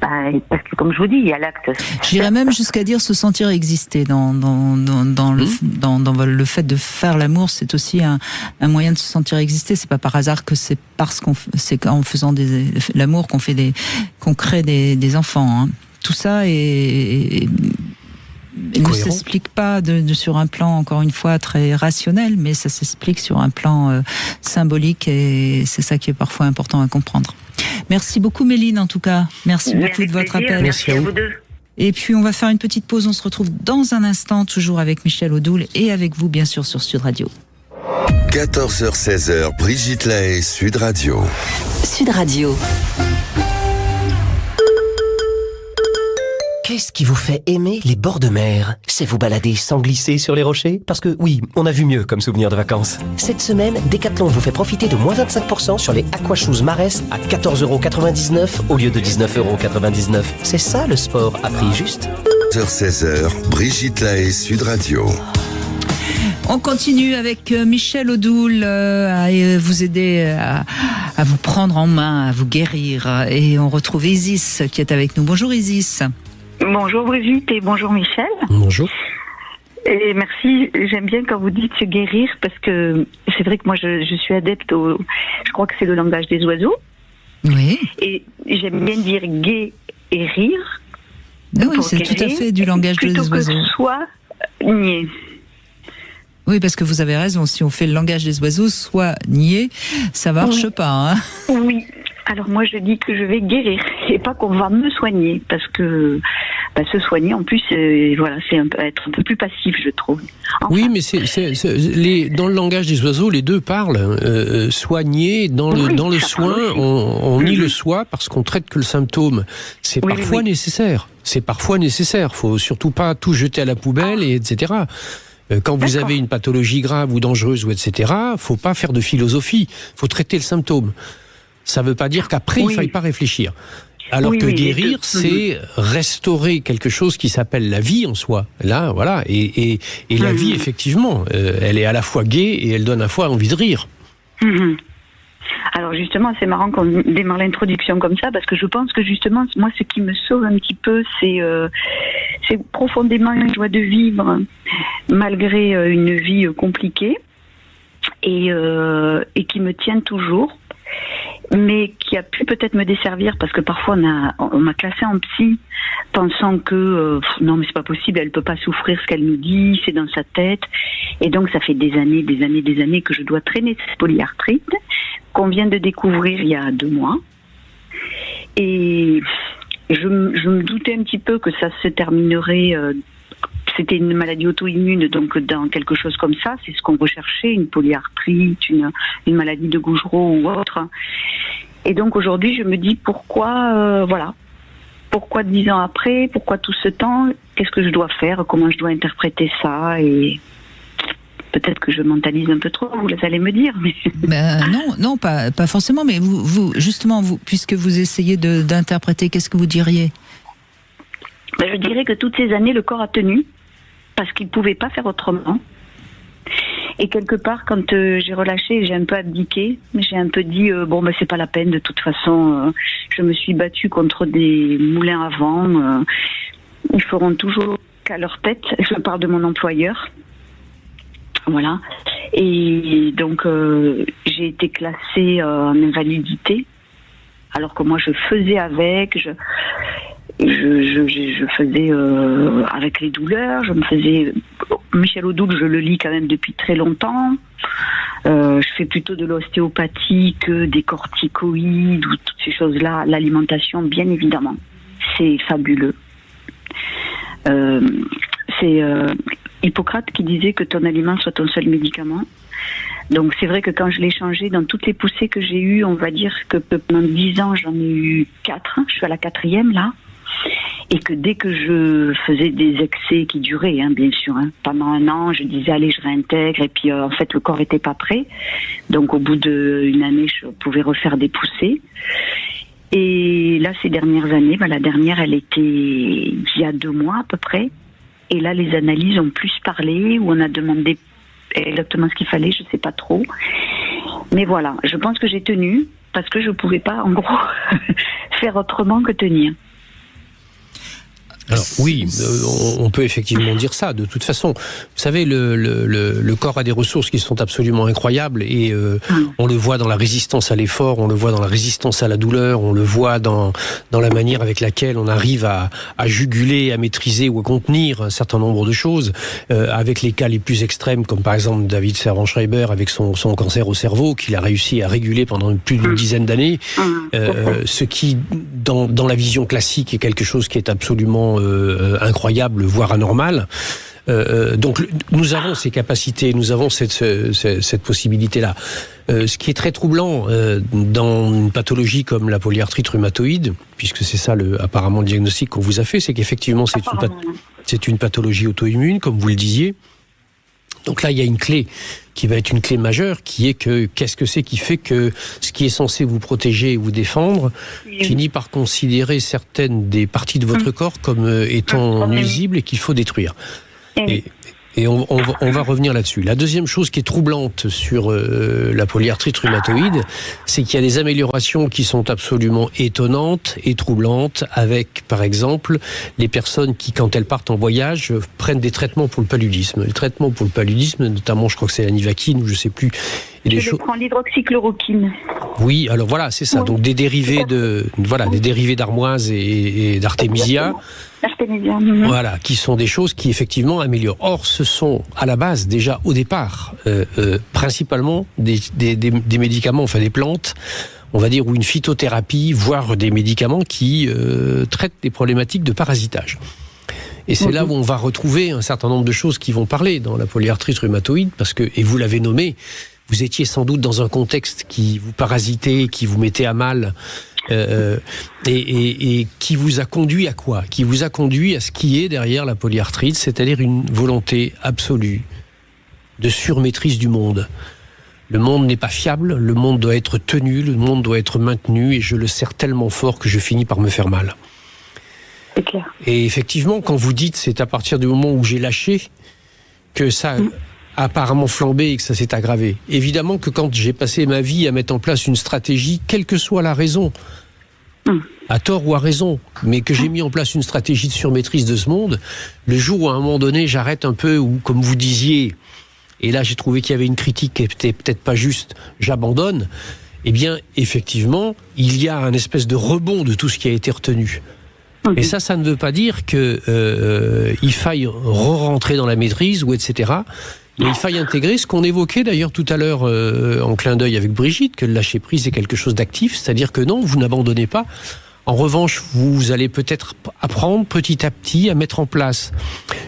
parce que comme je vous dis, il y a l'acte. J'irais même jusqu'à dire se sentir exister dans le fait de faire l'amour, c'est aussi un moyen de se sentir exister. C'est pas par hasard que c'est parce c'est qu'en faisant l'amour qu'on crée des enfants. Hein. Tout ça ne s'explique pas sur un plan, encore une fois, très rationnel, mais ça s'explique sur un plan symbolique et c'est ça qui est parfois important à comprendre. Merci beaucoup Méline, en tout cas. Merci beaucoup de votre appel. Merci à vous deux. Et puis on va faire une petite pause, on se retrouve dans un instant, toujours avec Michel Odoul et avec vous, bien sûr, sur Sud Radio. 14h-16h, Brigitte Lahaie, Sud Radio. Sud Radio. Qu'est-ce qui vous fait aimer les bords de mer ? C'est vous balader sans glisser sur les rochers ? Parce que oui, on a vu mieux comme souvenir de vacances. Cette semaine, Decathlon vous fait profiter de moins 25% sur les Aquashoes Marès à 14,99€ au lieu de 19,99€. C'est ça le sport à prix juste. 14h-16h, Brigitte Lahaie, Sud Radio. On continue avec Michel Odoul à vous aider à vous prendre en main, à vous guérir. Et on retrouve Isis qui est avec nous. Bonjour Isis. Bonjour Brigitte et bonjour Michel. Bonjour. Et merci, j'aime bien quand vous dites se guérir parce que c'est vrai que moi je suis adepte je crois que c'est le langage des oiseaux. Oui. Et j'aime bien dire gai et rire. Oui, c'est tout à fait du langage des oiseaux. Plutôt que soit nier. Oui, parce que vous avez raison, si on fait le langage des oiseaux, soit nier, ça marche pas. Hein. Oui. Alors moi je dis que je vais guérir et pas qu'on va me soigner parce que se soigner en plus voilà c'est être un peu plus passif je trouve. Enfin. Oui mais dans le langage des oiseaux les deux parlent soigner dans le soin on nie le soi parce qu'on traite que le symptôme. C'est parfois nécessaire. C'est parfois nécessaire. Faut surtout pas tout jeter à la poubelle et etc. Quand vous avez une pathologie grave ou dangereuse ou etc. Faut pas faire de philosophie. Faut traiter le symptôme. Ça ne veut pas dire qu'après, il ne faille pas réfléchir. Alors que guérir, c'est restaurer quelque chose qui s'appelle la vie en soi. Là, voilà. Et la vie, effectivement, elle est à la fois gaie et elle donne à la fois envie de rire. Alors justement, c'est marrant qu'on démarre l'introduction comme ça, parce que je pense que justement, moi, ce qui me sauve un petit peu, c'est profondément la joie de vivre, malgré une vie compliquée, et qui me tient toujours. Mais qui a pu peut-être me desservir parce que parfois on m'a classé en psy pensant que non mais c'est pas possible, elle peut pas souffrir ce qu'elle nous dit, c'est dans sa tête, et donc ça fait des années que je dois traîner cette polyarthrite qu'on vient de découvrir il y a 2 mois, et je me doutais un petit peu que ça se terminerait. C'était une maladie auto-immune, donc dans quelque chose comme ça, c'est ce qu'on recherchait, une polyarthrite, une maladie de Gougerot ou autre. Et donc aujourd'hui, je me dis pourquoi 10 ans après, pourquoi tout ce temps, qu'est-ce que je dois faire, comment je dois interpréter ça, et peut-être que je mentalise un peu trop, vous allez me dire. Mais... non, pas forcément, mais vous justement, puisque vous essayez d'interpréter, qu'est-ce que vous diriez ? Je dirais que toutes ces années, le corps a tenu, parce qu'il ne pouvait pas faire autrement. Et quelque part, quand j'ai relâché, j'ai un peu abdiqué, j'ai un peu dit, c'est pas la peine, de toute façon, je me suis battue contre des moulins à vent, ils feront toujours qu'à leur tête, je parle de mon employeur. Voilà. Et donc, j'ai été classée en invalidité, alors que moi, je faisais avec, je faisais avec les douleurs, je me faisais... Michel Odoul, je le lis quand même depuis très longtemps. Je fais plutôt de l'ostéopathie que des corticoïdes ou toutes ces choses-là. L'alimentation, bien évidemment, c'est fabuleux. C'est Hippocrate qui disait que ton aliment soit ton seul médicament. Donc c'est vrai que quand je l'ai changé, dans toutes les poussées que j'ai eues, on va dire que pendant 10 ans, j'en ai eu 4. Je suis à la 4e là. Et que dès que je faisais des excès qui duraient, bien sûr, pendant 1 an, je disais allez, je réintègre, et puis en fait le corps était pas prêt. Donc au bout d'1 année, je pouvais refaire des poussées. Et là, ces dernières années, la dernière, elle était il y a 2 mois à peu près. Et là, les analyses ont plus parlé, où on a demandé exactement ce qu'il fallait, je sais pas trop. Mais voilà, je pense que j'ai tenu, parce que je pouvais pas, en gros, faire autrement que tenir. Alors oui, on peut effectivement dire ça. De toute façon, vous savez, le corps a des ressources qui sont absolument incroyables, et on le voit dans la résistance à l'effort, on le voit dans la résistance à la douleur, on le voit dans la manière avec laquelle on arrive à juguler, à maîtriser ou à contenir un certain nombre de choses, avec les cas les plus extrêmes, comme par exemple David Servan-Schreiber avec son cancer au cerveau, qu'il a réussi à réguler pendant plus d'une dizaine d'années, ce qui, dans la vision classique, est quelque chose qui est absolument incroyable, voire anormal. Donc nous avons ces capacités, nous avons cette possibilité-là. Ce qui est très troublant dans une pathologie comme la polyarthrite rhumatoïde, puisque c'est ça apparemment le diagnostic qu'on vous a fait, c'est qu'effectivement c'est une pathologie auto-immune, comme vous le disiez. Donc là, il y a une clé qui va être une clé majeure, qui est que qu'est-ce que c'est qui fait que ce qui est censé vous protéger et vous défendre finit par considérer certaines des parties de votre corps comme étant nuisibles et qu'il faut détruire. Et on va revenir là-dessus. La deuxième chose qui est troublante sur la polyarthrite rhumatoïde, c'est qu'il y a des améliorations qui sont absolument étonnantes et troublantes, avec, par exemple, les personnes qui, quand elles partent en voyage, prennent des traitements pour le paludisme. Les traitements pour le paludisme, notamment, je crois que c'est la Nivaquine, ou je sais plus. Je prends l'hydroxychloroquine. Oui, alors voilà, c'est ça. Donc des dérivés d'armoise et d'artémisia. Voilà, qui sont des choses qui effectivement améliorent. Or, ce sont à la base, déjà au départ, principalement des médicaments, enfin des plantes. on va dire, ou une phytothérapie, voire des médicaments qui traitent des problématiques de parasitage. Et c'est là où on va retrouver un certain nombre de choses qui vont parler dans la polyarthrite rhumatoïde, parce que, et vous l'avez nommé, vous étiez sans doute dans un contexte qui vous parasitait, qui vous mettait à mal, et qui vous a conduit à quoi? Qui vous a conduit à ce qui est derrière la polyarthrite, c'est-à-dire une volonté absolue de surmaîtrise du monde. Le monde n'est pas fiable, le monde doit être tenu, le monde doit être maintenu, et je le serre tellement fort que je finis par me faire mal. C'est clair. Et effectivement, quand vous dites c'est à partir du moment où j'ai lâché que ça a apparemment flambé et que ça s'est aggravé. Évidemment que quand j'ai passé ma vie à mettre en place une stratégie, quelle que soit la raison, à tort ou à raison, mais que j'ai mis en place une stratégie de surmaîtrise de ce monde, le jour où à un moment donné j'arrête un peu, ou comme vous disiez, et là j'ai trouvé qu'il y avait une critique qui était peut-être pas juste, j'abandonne, eh bien effectivement il y a un espèce de rebond de tout ce qui a été retenu. Et ça ne veut pas dire que il faille re-rentrer dans la maîtrise ou etc. Mais il faille intégrer ce qu'on évoquait d'ailleurs tout à l'heure en clin d'œil avec Brigitte, que le lâcher prise est quelque chose d'actif, c'est-à-dire que non, vous n'abandonnez pas. En revanche, vous allez peut-être apprendre petit à petit à mettre en place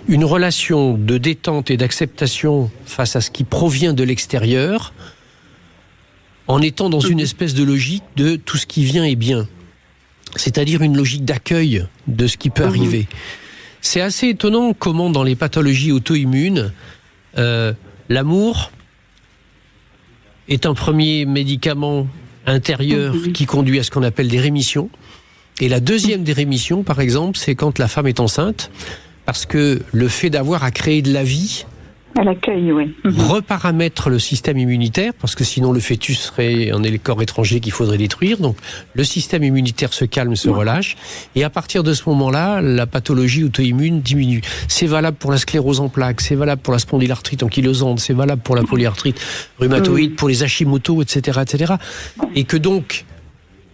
une relation de détente et d'acceptation face à ce qui provient de l'extérieur, en étant dans une espèce de logique de tout ce qui vient est bien. C'est-à-dire une logique d'accueil de ce qui peut arriver. C'est assez étonnant comment dans les pathologies auto-immunes, l'amour est un premier médicament intérieur qui conduit à ce qu'on appelle des rémissions. Et la deuxième des rémissions, par exemple, c'est quand la femme est enceinte, parce que le fait d'avoir à créer de la vie, à l'accueil, oui. reparamètre le système immunitaire, parce que sinon le fœtus serait un corps étranger qu'il faudrait détruire. Donc le système immunitaire se calme, se relâche, et à partir de ce moment-là, la pathologie auto-immune diminue. C'est valable pour la sclérose en plaques, c'est valable pour la spondylarthrite ankylosante, c'est valable pour la polyarthrite rhumatoïde, pour les Hashimoto, etc., etc. Et que donc,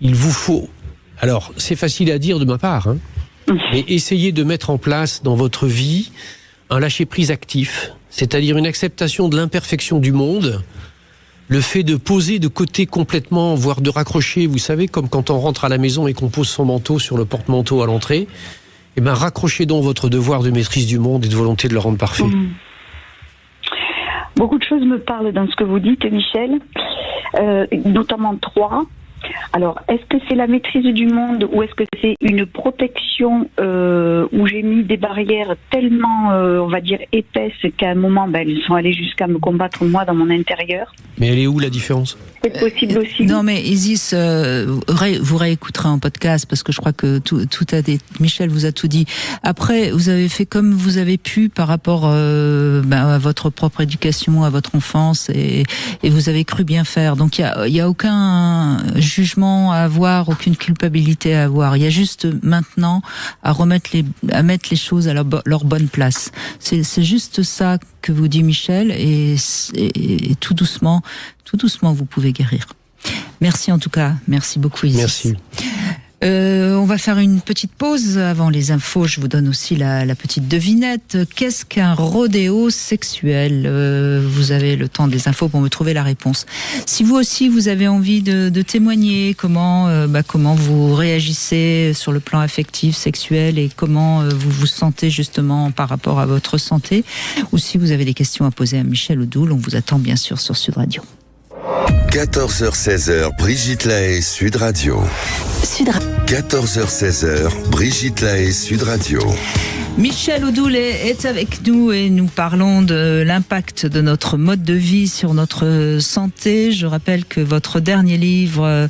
il vous faut... Alors, c'est facile à dire de ma part, hein, mais essayez de mettre en place dans votre vie un lâcher-prise actif, c'est-à-dire une acceptation de l'imperfection du monde, le fait de poser de côté complètement, voire de raccrocher, vous savez, comme quand on rentre à la maison et qu'on pose son manteau sur le porte-manteau à l'entrée, eh bien raccrochez donc votre devoir de maîtrise du monde et de volonté de le rendre parfait. Beaucoup de choses me parlent dans ce que vous dites, Michel, notamment 3. Alors, est-ce que c'est la maîtrise du monde ou est-ce que c'est une protection où j'ai mis des barrières tellement, on va dire, épaisses qu'à un moment, elles sont allées jusqu'à me combattre moi dans mon intérieur? Mais elle est où la différence? C'est possible aussi. Non, mais Isis, vous réécouterez en podcast parce que je crois que tout a été... Michel vous a tout dit. Après, vous avez fait comme vous avez pu par rapport à votre propre éducation, à votre enfance, et vous avez cru bien faire. Donc il y a aucun jugement à avoir, aucune culpabilité à avoir. Il y a juste maintenant à mettre les choses à leur bonne place. C'est juste ça que vous dit Michel, et tout doucement, vous pouvez guérir. Merci en tout cas, merci beaucoup Isis. Merci. On va faire une petite pause avant les infos. Je vous donne aussi la petite devinette. Qu'est-ce qu'un rodéo sexuel? Vous avez le temps des infos pour me trouver la réponse. Si vous aussi vous avez envie de témoigner, comment vous réagissez sur le plan affectif, sexuel, et comment vous vous sentez justement par rapport à votre santé, ou si vous avez des questions à poser à Michel Odoul, on vous attend bien sûr sur Sud Radio. 14h-16h, Brigitte Lahaie, Sud Radio. 14h-16h, Brigitte Lahaie, Sud Radio. Michel Odoul est avec nous et nous parlons de l'impact de notre mode de vie sur notre santé. Je rappelle que votre dernier livre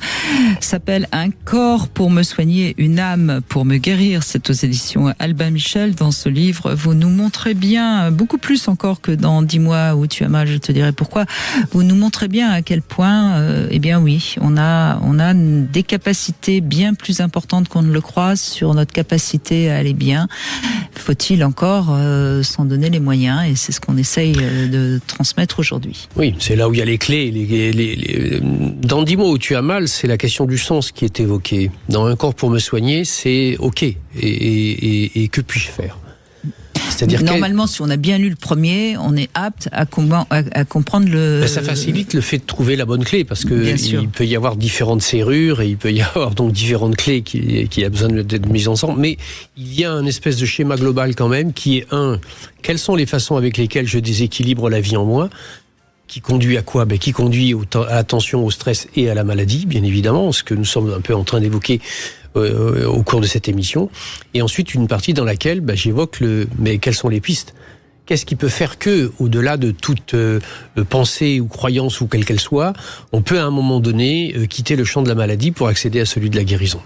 s'appelle « Un corps pour me soigner, une âme pour me guérir ». C'est aux éditions Albin Michel. Dans ce livre, vous nous montrez bien, beaucoup plus encore que dans 10 mois où tu as mal, je te dirai pourquoi, vous nous montrez bien à quel point, eh bien oui, on a des capacités bien plus importantes qu'on ne le croit sur notre capacité à aller bien. Faut-il encore s'en donner les moyens, et c'est ce qu'on essaye de transmettre aujourd'hui. Oui, c'est là où il y a les clés. Dans 10 mots où tu as mal, c'est la question du sens qui est évoquée. Dans Un corps pour me soigner, c'est OK. Et que puis-je faire? C'est-à-dire normalement, si on a bien lu le premier, on est apte à comprendre le... Ben, ça facilite le fait de trouver la bonne clé, parce que il peut y avoir différentes serrures et il peut y avoir donc différentes clés qui a besoin d'être mises ensemble. Mais il y a un espèce de schéma global quand même qui est quelles sont les façons avec lesquelles je déséquilibre la vie en moi, qui conduit à quoi? Qui conduit à l'attention, au stress et à la maladie, bien évidemment, ce que nous sommes un peu en train d'évoquer au cours de cette émission. Et ensuite, une partie dans laquelle j'évoque mais quelles sont les pistes? Qu'est-ce qui peut faire que, au-delà de toute pensée ou croyance ou quelle qu'elle soit, on peut à un moment donné quitter le champ de la maladie pour accéder à celui de la guérison?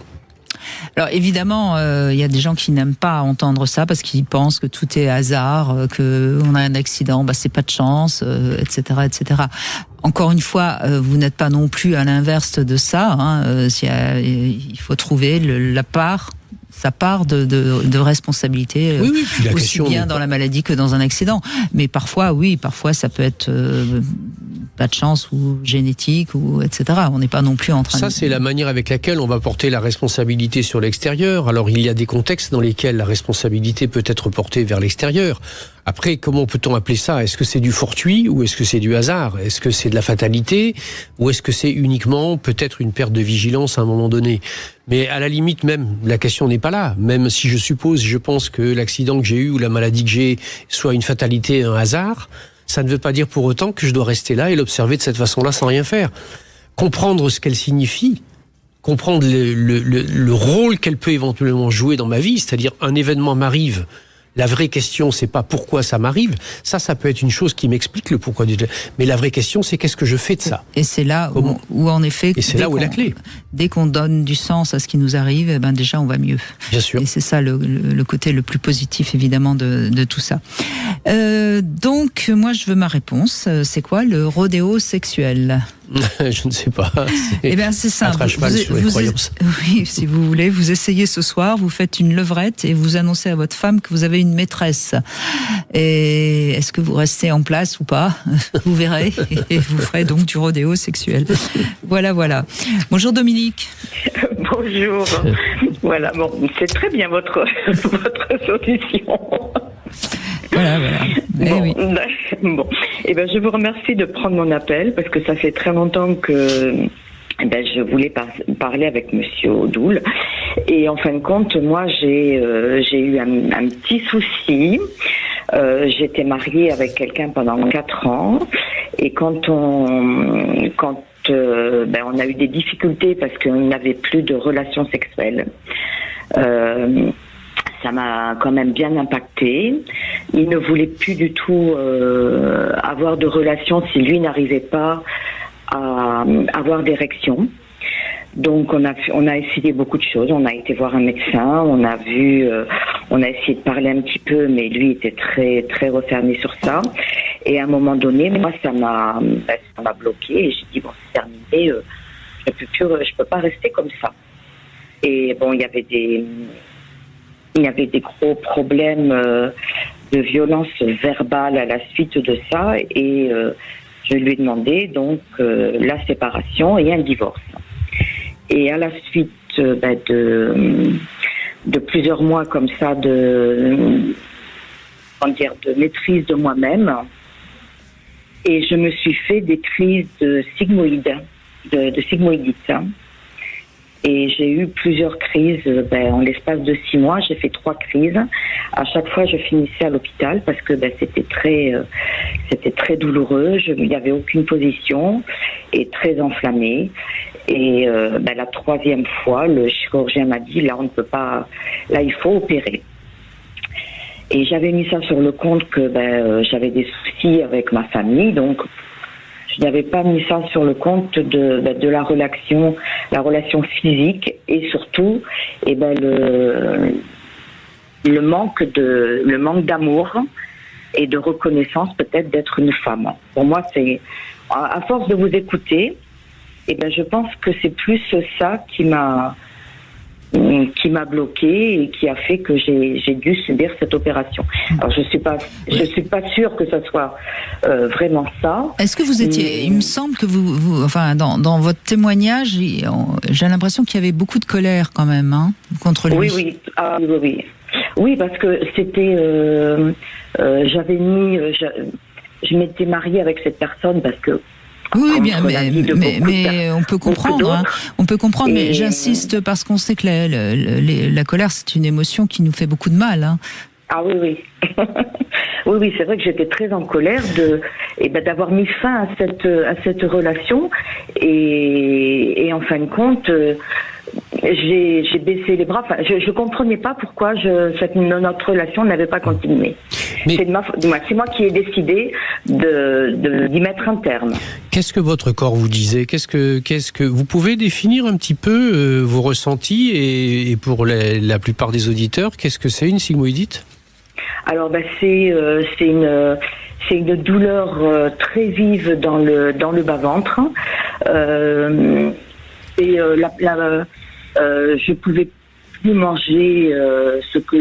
Alors évidemment, il y a des gens qui n'aiment pas entendre ça parce qu'ils pensent que tout est hasard, que on a un accident, c'est pas de chance, etc., etc. Encore une fois, vous n'êtes pas non plus à l'inverse de ça. Il faut trouver sa part de responsabilité, oui, puis aussi bien dans la maladie que dans un accident. Mais parfois ça peut être pas de chance ou génétique ou etc. On n'est pas non plus en train. Ça, c'est la manière avec laquelle on va porter la responsabilité sur l'extérieur. Alors, il y a des contextes dans lesquels la responsabilité peut être portée vers l'extérieur. Après, comment peut-on appeler ça? Est-ce que c'est du fortuit ou est-ce que c'est du hasard? Est-ce que c'est de la fatalité ou est-ce que c'est uniquement peut-être une perte de vigilance à un moment donné? Mais à la limite même, la question n'est pas là. Même si je pense que l'accident que j'ai eu ou la maladie que j'ai soit une fatalité, un hasard, ça ne veut pas dire pour autant que je dois rester là et l'observer de cette façon-là sans rien faire. Comprendre ce qu'elle signifie, comprendre le rôle qu'elle peut éventuellement jouer dans ma vie, c'est-à-dire un événement m'arrive. La vraie question, c'est pas pourquoi ça m'arrive. Ça peut être une chose qui m'explique le pourquoi. Mais la vraie question, c'est qu'est-ce que je fais de ça? Et c'est là où en effet, et c'est là où est la clé. Dès qu'on donne du sens à ce qui nous arrive, déjà on va mieux. Bien sûr. Et c'est ça le côté le plus positif évidemment de tout ça. Donc moi je veux ma réponse. C'est quoi le rodéo sexuel? Je ne sais pas. C'est simple. Un cheval sur les croyances. Oui, si vous voulez, vous essayez ce soir, vous faites une levrette et vous annoncez à votre femme que vous avez une maîtresse. Et est-ce que vous restez en place ou pas? Vous verrez. Et vous ferez donc du rodéo sexuel. Voilà. Bonjour Dominique. Bonjour. Voilà, c'est très bien votre solution. Voilà. Je vous remercie de prendre mon appel parce que ça fait très longtemps que je voulais parler avec Monsieur Odoul. Et en fin de compte, moi, j'ai eu un petit souci. J'étais mariée avec quelqu'un pendant 4 ans. Et quand on a eu des difficultés parce qu'on n'avait plus de relations sexuelles, ça m'a quand même bien impacté. Il ne voulait plus du tout avoir de relations si lui n'arrivait pas à avoir d'érection. Donc on a essayé beaucoup de choses. On a été voir un médecin, on a essayé de parler un petit peu, mais lui était très très refermé sur ça. Et à un moment donné, moi ça m'a bloqué et j'ai dit c'est terminé, je peux pas rester comme ça. Et il y avait des gros problèmes de violence verbale à la suite de ça et je lui ai demandé donc la séparation et un divorce. Et à la suite de plusieurs mois comme ça de maîtrise de moi-même, et je me suis fait des crises de sigmoïde, de sigmoïdite. Et j'ai eu plusieurs crises en l'espace de 6 mois. J'ai fait 3 crises. À chaque fois, je finissais à l'hôpital parce que c'était très douloureux. Il n'y avait aucune position et très enflammé. Et la 3e fois, le chirurgien m'a dit là, on ne peut pas. Là, il faut opérer. Et j'avais mis ça sur le compte que j'avais des soucis avec ma famille, donc. Je n'avais pas mis ça sur le compte de la relation physique et surtout le manque d'amour et de reconnaissance peut-être d'être une femme. Pour moi, c'est à force de vous écouter, je pense que c'est plus ça qui m'a bloqué et qui a fait que j'ai dû subir cette opération. Alors je suis pas sûre que ce soit vraiment ça. Est-ce que vous étiez, il me semble que vous dans votre témoignage, j'ai l'impression qu'il y avait beaucoup de colère quand même contre lui. Oui. Oui, parce que c'était, je m'étais mariée avec cette personne parce que. Oui, bien, mais on peut comprendre. Hein, on peut comprendre, mais j'insiste parce qu'on sait que la colère, c'est une émotion qui nous fait beaucoup de mal. Hein. Ah oui. oui, c'est vrai que j'étais très en colère d'avoir mis fin à cette relation et en fin de compte, j'ai baissé les bras. Enfin, je comprenais pas pourquoi notre relation n'avait pas continué. Mais c'est moi qui ai décidé d'y mettre un terme. Qu'est-ce que votre corps vous disait ? Qu'est-ce que vous pouvez définir un petit peu vos ressentis et pour la plupart des auditeurs, qu'est-ce que c'est une sigmoïdite ? Alors c'est une douleur très vive dans le bas-ventre. Je pouvais plus manger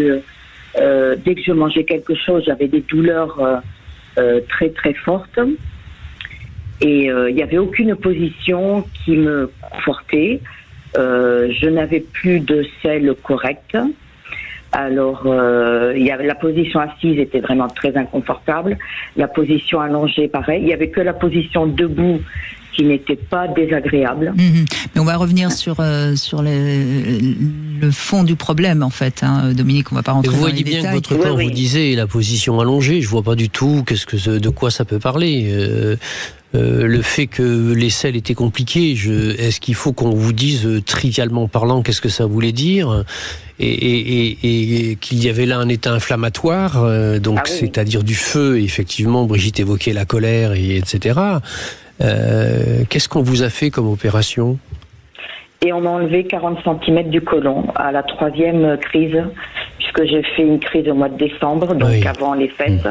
dès que je mangeais quelque chose, j'avais des douleurs très très fortes. Et il n'y avait aucune position qui me confortait. Je n'avais plus de selle correcte. Alors, la position assise était vraiment très inconfortable. La position allongée, pareil. Il n'y avait que la position debout qui n'était pas désagréable. Mais on va revenir sur le fond du problème, en fait. Hein. Dominique, on ne va pas rentrer dans les détails. Vous voyez bien que votre corps vous disait la position allongée. Je ne vois pas du tout de quoi ça peut parler. Le fait que les selles étaient compliquées, est-ce qu'il faut qu'on vous dise trivialement parlant qu'est-ce que ça voulait dire et qu'il y avait là un état inflammatoire, c'est-à-dire du feu. Effectivement, Brigitte évoquait la colère, etc. Qu'est-ce qu'on vous a fait comme opération ? Et on m'a enlevé 40 cm du côlon à la 3e crise, puisque j'ai fait une crise au mois de décembre, donc avant les fêtes.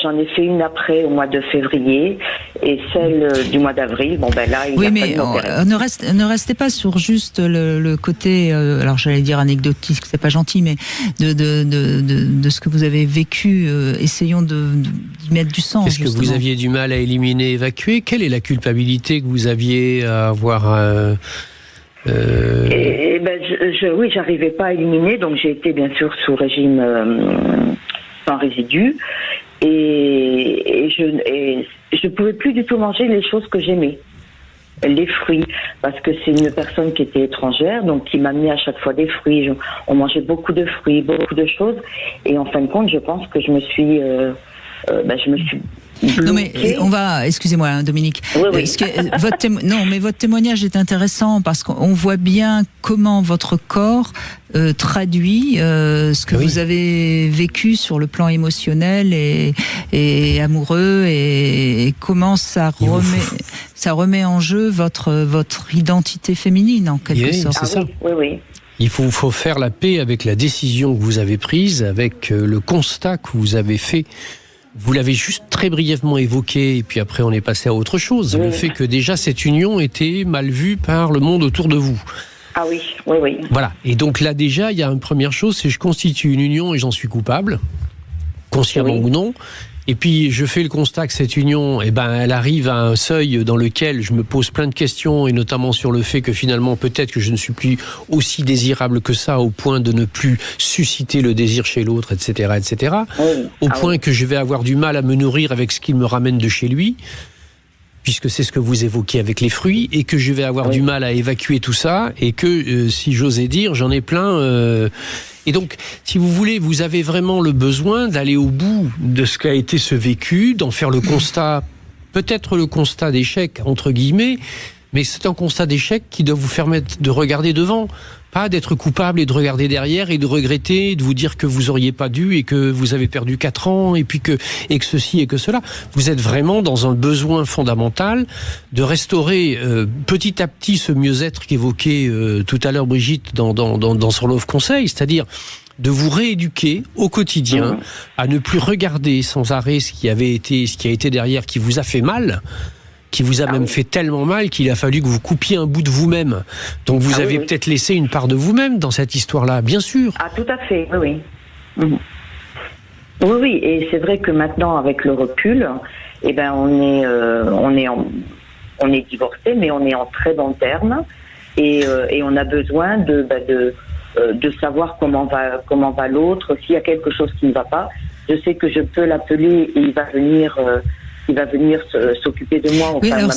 J'en ai fait une après au mois de février et celle du mois d'avril. Bon ben là, il y a pas de opération. Ne restez pas sur juste le côté, alors j'allais dire anecdotique, c'est pas gentil, mais de ce que vous avez vécu. Essayons d'y mettre du sens. Est-ce que vous aviez du mal à éliminer, évacuer ? Quelle est la culpabilité que vous aviez à avoir oui, j'arrivais pas à éliminer, donc j'ai été bien sûr sous régime sans résidus et je pouvais plus du tout manger les choses que j'aimais, les fruits, parce que c'est une personne qui était étrangère, donc qui m'amenait à chaque fois des fruits. On mangeait beaucoup de fruits, beaucoup de choses, et en fin de compte, je pense que je me suis Non mais excusez-moi Dominique. Oui. Votre témoignage est intéressant parce qu'on voit bien comment votre corps traduit ce que vous avez vécu sur le plan émotionnel et amoureux et comment ça remet en jeu votre identité féminine en quelque sorte. C'est ça. Oui. Il faut faire la paix avec la décision que vous avez prise, avec le constat que vous avez fait. Vous l'avez juste très brièvement évoqué, et puis après on est passé à autre chose. Le fait que déjà cette union était mal vue par le monde autour de vous. Ah oui. Voilà. Et donc là déjà, il y a une première chose, c'est que je constitue une union et j'en suis coupable, consciemment ou non. Et puis je fais le constat que cette union, elle arrive à un seuil dans lequel je me pose plein de questions, et notamment sur le fait que finalement peut-être que je ne suis plus aussi désirable que ça, au point de ne plus susciter le désir chez l'autre, etc., etc. Au point que je vais avoir du mal à me nourrir avec ce qu'il me ramène de chez lui, puisque c'est ce que vous évoquez avec les fruits, et que je vais avoir du mal à évacuer tout ça, et que, si j'osais dire, j'en ai plein... Et donc, si vous voulez, vous avez vraiment le besoin d'aller au bout de ce qu'a été ce vécu, d'en faire le constat, peut-être le constat d'échec, entre guillemets, mais c'est un constat d'échec qui doit vous permettre de regarder devant, pas d'être coupable et de regarder derrière et de regretter, de vous dire que vous auriez pas dû et que vous avez perdu 4 ans et que ceci et que cela. Vous êtes vraiment dans un besoin fondamental de restaurer petit à petit ce mieux-être qu'évoquait tout à l'heure Brigitte dans son Love Conseil, c'est-à-dire de vous rééduquer au quotidien à ne plus regarder sans arrêt ce qui a été derrière, qui vous a fait mal, qui vous a même fait tellement mal qu'il a fallu que vous coupiez un bout de vous-même. Donc vous avez peut-être laissé une part de vous-même dans cette histoire-là, bien sûr. Ah, tout à fait, oui. Oui, et c'est vrai que maintenant, avec le recul, on est divorcés, mais on est en très bons termes, et on a besoin de de savoir comment va l'autre. S'il y a quelque chose qui ne va pas, je sais que je peux l'appeler et il va venir s'occuper de moi. Oui, alors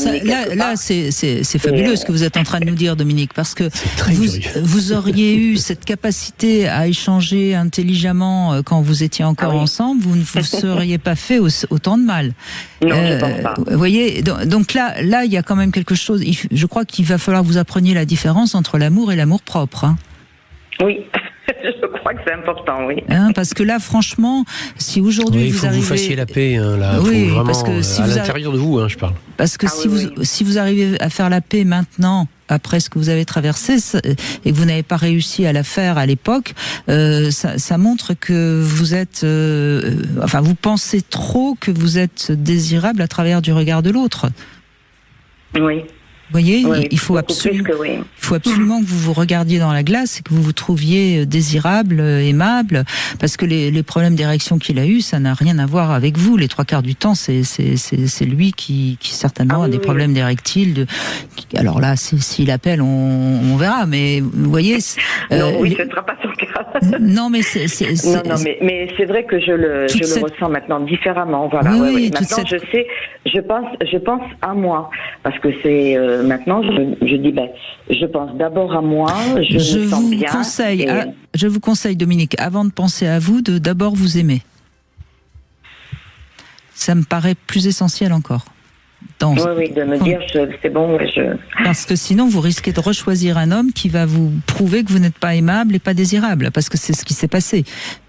là, c'est fabuleux ce que vous êtes en train de nous dire, Dominique, parce que vous auriez eu cette capacité à échanger intelligemment quand vous étiez encore ensemble, vous ne vous seriez pas fait autant de mal. Non, je pense pas. Vous voyez, donc là, il y a quand même quelque chose. Je crois qu'il va falloir que vous appreniez la différence entre l'amour et l'amour propre. Hein. Oui. Je crois que c'est important, oui. Parce que là, franchement, si aujourd'hui vous arrivez... Il faut que vous fassiez la paix, là. Oui, vraiment, parce que si à vous l'intérieur de vous, je parle. Parce que si vous arrivez à faire la paix maintenant, après ce que vous avez traversé, et que vous n'avez pas réussi à la faire à l'époque, ça montre que vous êtes... vous pensez trop que vous êtes désirable à travers du regard de l'autre. Oui. Vous voyez, il faut absolument que vous vous regardiez dans la glace et que vous vous trouviez désirable, aimable, parce que les problèmes d'érection qu'il a eu, ça n'a rien à voir avec vous. Les 3/4 du temps, c'est lui qui certainement a des problèmes d'érectile. Alors là, s'il appelle, on verra. Mais vous voyez, non, oui, ce ne sera pas son cas. Non, mais mais c'est vrai que je le ressens maintenant différemment. Voilà. Oui. Maintenant, je sais, je pense à moi, parce que c'est maintenant, je dis, je pense d'abord à moi, je me sens bien. Je vous conseille, Dominique, avant de penser à vous, de d'abord vous aimer. Ça me paraît plus essentiel encore. Oui, de me dire, c'est bon, Parce que sinon, vous risquez de rechoisir un homme qui va vous prouver que vous n'êtes pas aimable et pas désirable, parce que c'est ce qui s'est passé.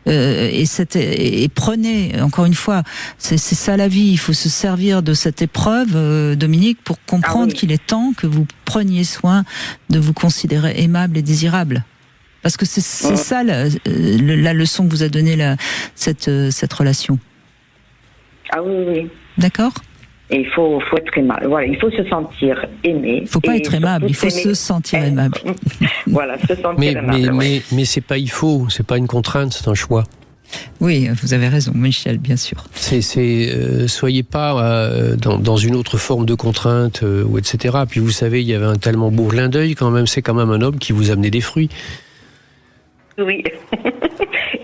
Et prenez, encore une fois, c'est ça la vie, il faut se servir de cette épreuve, Dominique, pour comprendre qu'il est temps que vous preniez soin de vous considérer aimable et désirable. Parce que c'est ça la leçon que vous a donnée cette relation. Ah oui. D'accord ? Et il faut être aimable. Voilà, il faut se sentir aimé. Il ne faut pas être aimable, il faut se sentir aimable. Voilà, se sentir aimable. Mais c'est pas c'est pas une contrainte, c'est un choix. Oui, vous avez raison, Michel, bien sûr. Soyez pas dans une autre forme de contrainte, ou etc. Puis vous savez, il y avait un tellement beau clin d'œil quand même, c'est quand même un homme qui vous amenait des fruits. Oui,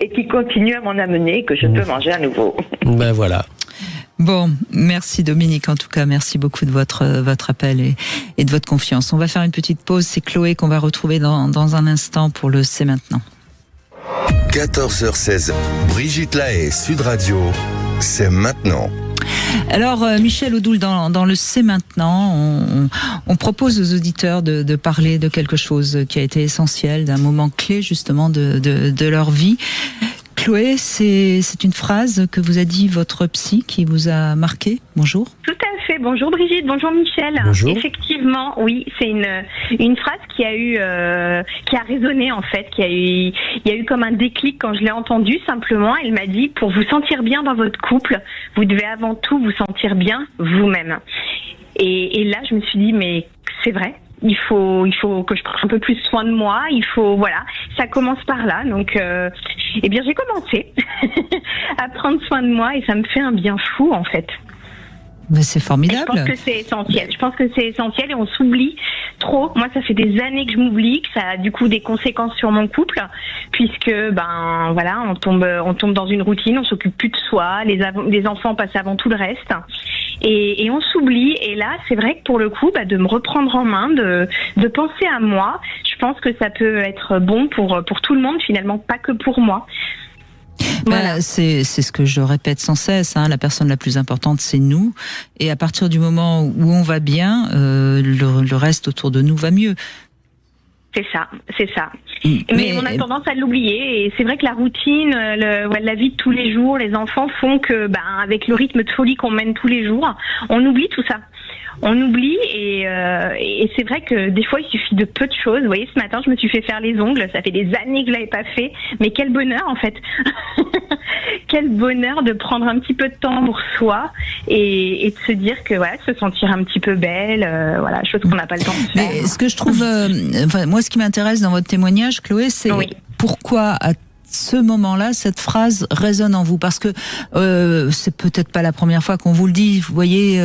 et qui continue à m'en amener, que je peux manger à nouveau. Ben voilà. Bon, merci Dominique, en tout cas, merci beaucoup de votre appel et de votre confiance. On va faire une petite pause, c'est Chloé qu'on va retrouver dans un instant pour le C'est maintenant. 14h16, Brigitte Lahaie, Sud Radio, C'est maintenant. Alors, Michel Odoul, dans le C'est maintenant, on propose aux auditeurs de parler de quelque chose qui a été essentiel, d'un moment clé justement de leur vie. Chloé, c'est une phrase que vous a dit votre psy qui vous a marqué. Bonjour. Tout à fait. Bonjour Brigitte, bonjour Michel. Bonjour. Effectivement, oui, c'est une phrase qui a résonné en fait, il y a eu comme un déclic quand je l'ai entendue simplement. Elle m'a dit, pour vous sentir bien dans votre couple, vous devez avant tout vous sentir bien vous-même. Et là, je me suis dit, mais c'est vrai. Il faut que je prenne un peu plus soin de moi. Ça commence par là. Donc, j'ai commencé à prendre soin de moi et ça me fait un bien fou en fait. Mais c'est formidable. Et je pense que c'est essentiel. Et on s'oublie trop. Moi, ça fait des années que je m'oublie, que ça a du coup des conséquences sur mon couple, puisque on tombe dans une routine, on s'occupe plus de soi, les enfants passent avant tout le reste. Et on s'oublie. Et là, c'est vrai que pour le coup, de me reprendre en main, de penser à moi, je pense que ça peut être bon pour tout le monde, finalement, pas que pour moi. Voilà. C'est ce que je répète sans cesse. La personne la plus importante, c'est nous. Et à partir du moment où on va bien, le reste autour de nous va mieux. C'est ça. Mais on a tendance à l'oublier. Et c'est vrai que la routine, la vie de tous les jours, les enfants font que, avec le rythme de folie qu'on mène tous les jours, on oublie tout ça. On oublie et c'est vrai que des fois il suffit de peu de choses. Vous voyez, ce matin je me suis fait faire les ongles, ça fait des années que je l'avais pas fait, mais quel bonheur en fait. Quel bonheur de prendre un petit peu de temps pour soi et de se dire que se sentir un petit peu belle, chose qu'on n'a pas le temps de faire. Mais ce que je trouve, moi ce qui m'intéresse dans votre témoignage, Chloé, c'est pourquoi ce moment-là, cette phrase résonne en vous? Parce que c'est peut-être pas la première fois qu'on vous le dit. Vous voyez,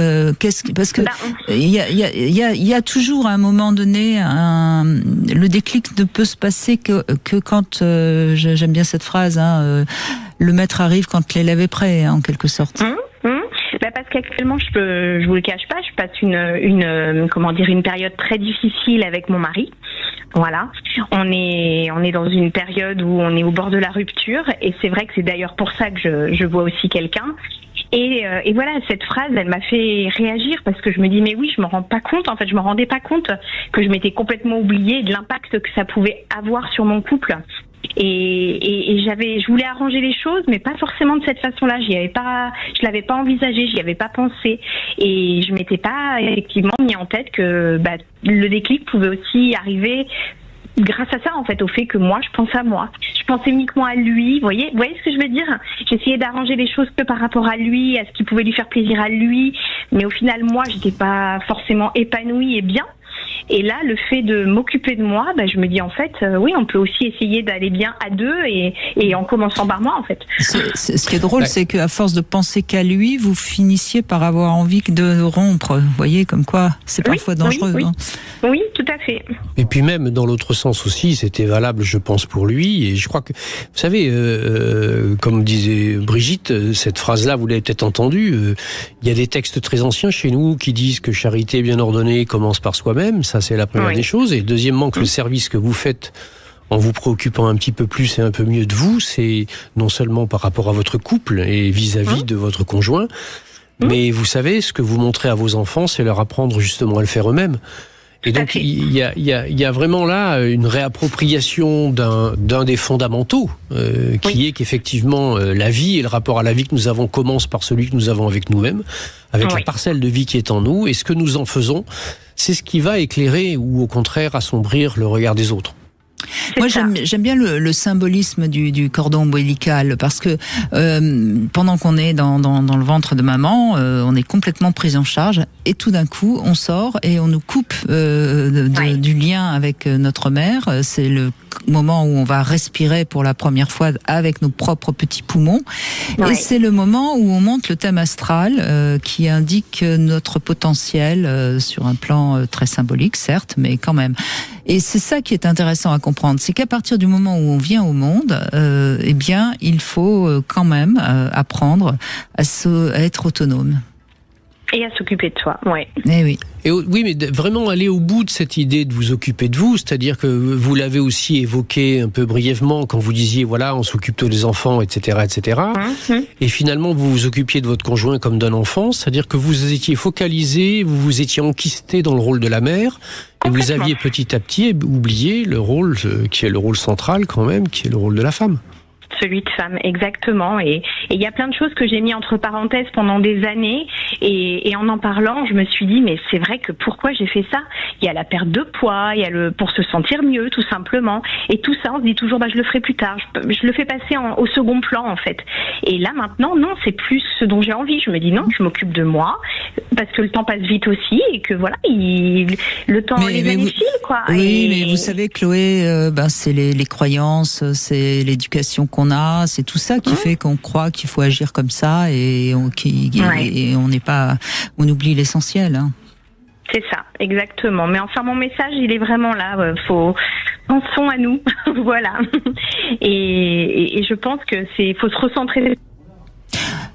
parce que il y a toujours à un moment donné le déclic ne peut se passer que quand j'aime bien cette phrase. Le maître arrive quand l'élève est prêt, en quelque sorte. Parce qu'actuellement, je vous le cache pas, je passe une période très difficile avec mon mari. Voilà, on est dans une période où on est au bord de la rupture, et c'est vrai que c'est d'ailleurs pour ça que je vois aussi quelqu'un. Et voilà, cette phrase, elle m'a fait réagir, parce que je me dis mais oui, je me rendais pas compte que je m'étais complètement oubliée de l'impact que ça pouvait avoir sur mon couple. Et je voulais arranger les choses, mais pas forcément de cette façon-là. Je l'avais pas envisagé, j'y avais pas pensé, et je m'étais pas effectivement mis en tête que le déclic pouvait aussi arriver grâce à ça, en fait, au fait que moi, je pense à moi. Je pensais uniquement à lui. Vous voyez ce que je veux dire? J'essayais d'arranger les choses que par rapport à lui, à ce qui pouvait lui faire plaisir à lui, mais au final, moi, j'étais pas forcément épanouie et bien. Et là, le fait de m'occuper de moi, je me dis en fait, oui, on peut aussi essayer d'aller bien à deux, et en commençant par moi, en fait. Ce qui est drôle, c'est qu'à force de penser qu'à lui, vous finissiez par avoir envie de rompre. Vous voyez, comme quoi, c'est parfois dangereux. Oui, tout à fait. Et puis même, dans l'autre sens aussi, c'était valable, je pense, pour lui. Et je crois que, vous savez, comme disait Brigitte, cette phrase-là, vous l'avez peut-être entendue, il y a des textes très anciens chez nous qui disent que charité bien ordonnée commence par soi-même. Ça, c'est la première des choses. Et deuxièmement, que le service que vous faites en vous préoccupant un petit peu plus et un peu mieux de vous, c'est non seulement par rapport à votre couple et vis-à-vis de votre conjoint, mais vous savez, ce que vous montrez à vos enfants, c'est leur apprendre justement à le faire eux-mêmes. Et donc, il y a vraiment là une réappropriation d'un des fondamentaux, qui est qu'effectivement, la vie et le rapport à la vie que nous avons commence par celui que nous avons avec nous-mêmes, avec la parcelle de vie qui est en nous, et ce que nous en faisons, c'est ce qui va éclairer ou au contraire assombrir le regard des autres. Moi, j'aime bien le symbolisme du cordon ombilical, parce que pendant qu'on est dans le ventre de maman, on est complètement pris en charge, et tout d'un coup, on sort et on nous coupe du lien avec notre mère. C'est le moment où on va respirer pour la première fois avec nos propres petits poumons. Et c'est le moment où on monte le thème astral qui indique notre potentiel sur un plan très symbolique, certes, mais quand même. Et c'est ça qui est intéressant à comprendre, c'est qu'à partir du moment où on vient au monde, eh bien, il faut quand même apprendre à être autonome. Et à s'occuper de soi, Eh oui. Et oui, mais vraiment aller au bout de cette idée de vous occuper de vous, c'est-à-dire que vous l'avez aussi évoqué un peu brièvement quand vous disiez, voilà, on s'occupe des enfants, etc., etc. Et finalement, vous vous occupiez de votre conjoint comme d'un enfant, c'est-à-dire que vous étiez focalisé, vous vous étiez enquisté dans le rôle de la mère, et vous aviez petit à petit oublié le rôle qui est le rôle central quand même, qui est le rôle de la femme. Celui de femme, exactement. Et il y a plein de choses que j'ai mis entre parenthèses pendant des années, et en parlant, je me suis dit, mais c'est vrai que pourquoi j'ai fait ça? Il y a la perte de poids, il y a pour se sentir mieux, tout simplement. Et tout ça, on se dit toujours, je le ferai plus tard. Je le fais passer au second plan, en fait. Et là, maintenant, non, c'est plus ce dont j'ai envie. Je me dis, non, je m'occupe de moi, parce que le temps passe vite aussi, et que voilà, le temps, les années filent, quoi. Oui, mais vous savez, Chloé, c'est les croyances, c'est l'éducation qu'on a, c'est tout ça qui fait qu'on croit qu'il faut agir comme ça, et on oublie l'essentiel. C'est ça, exactement. Mais enfin, mon message, il est vraiment là. Pensons à nous, voilà. Et je pense que faut se recentrer.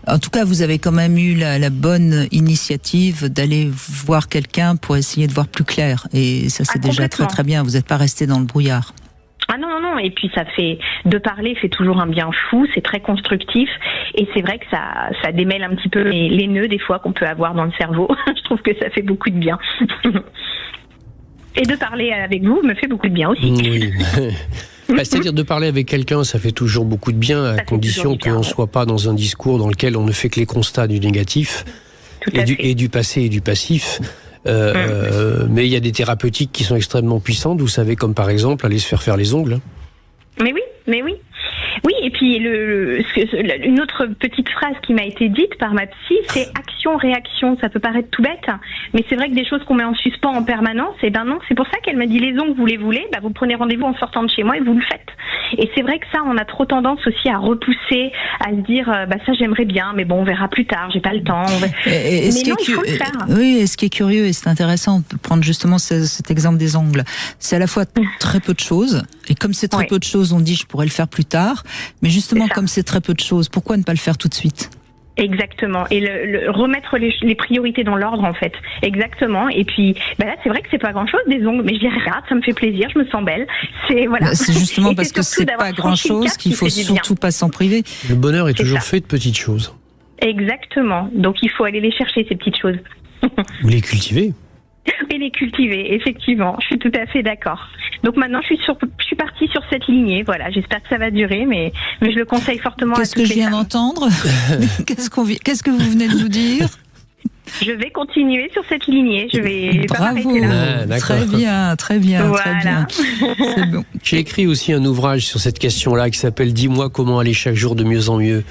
En tout cas, vous avez quand même eu la bonne initiative d'aller voir quelqu'un pour essayer de voir plus clair. Et ça, c'est déjà très très bien. Vous n'êtes pas resté dans le brouillard. Ah non. Et puis de parler fait toujours un bien fou, c'est très constructif, et c'est vrai que ça démêle un petit peu les nœuds des fois qu'on peut avoir dans le cerveau. Je trouve que ça fait beaucoup de bien. Et de parler avec vous me fait beaucoup de bien aussi. Oui. C'est-à-dire de parler avec quelqu'un, ça fait toujours beaucoup de bien, à condition qu'on ne soit pas dans un discours dans lequel on ne fait que les constats du négatif et du passé et du passif. Mais il y a des thérapeutiques qui sont extrêmement puissantes, vous savez, comme par exemple aller se faire les ongles. Mais oui. Oui, et puis une autre petite phrase qui m'a été dite par ma psy, c'est action-réaction. Ça peut paraître tout bête, mais c'est vrai que des choses qu'on met en suspens en permanence, et ben non, c'est pour ça qu'elle m'a dit les ongles, vous les voulez, vous prenez rendez-vous en sortant de chez moi et vous le faites. Et c'est vrai que ça, on a trop tendance aussi à repousser, à se dire ça j'aimerais bien, mais bon, on verra plus tard, j'ai pas le temps. Mais non, il faut le faire. Oui, et ce qui est curieux et c'est intéressant, on peut prendre justement cet exemple des ongles. C'est à la fois très peu de choses, et comme c'est très peu de choses, on dit je pourrais le faire plus tard, mais justement comme c'est très peu de choses, pourquoi ne pas le faire tout de suite ? Exactement, et remettre les priorités dans l'ordre en fait, exactement. Et puis là c'est vrai que c'est pas grand chose des ongles, mais je dis regarde, ça me fait plaisir, je me sens belle. C'est justement parce que c'est pas grand chose qu'il faut surtout pas s'en priver. Le bonheur est toujours fait de petites choses. Exactement, donc il faut aller les chercher ces petites choses. Ou les cultiver. Et les cultiver, effectivement, je suis tout à fait d'accord. Donc maintenant, je suis partie sur cette lignée. Voilà, j'espère que ça va durer, mais je le conseille fortement à toutes les femmes. Qu'est-ce que je viens d'entendre ? Qu'est-ce que vous venez de nous dire ? Je vais continuer sur cette lignée. Je vais pas m'arrêter là. Très bien, très bien, voilà. très bien. C'est bon. J'ai écrit aussi un ouvrage sur cette question-là qui s'appelle « Dis-moi comment aller chaque jour de mieux en mieux ».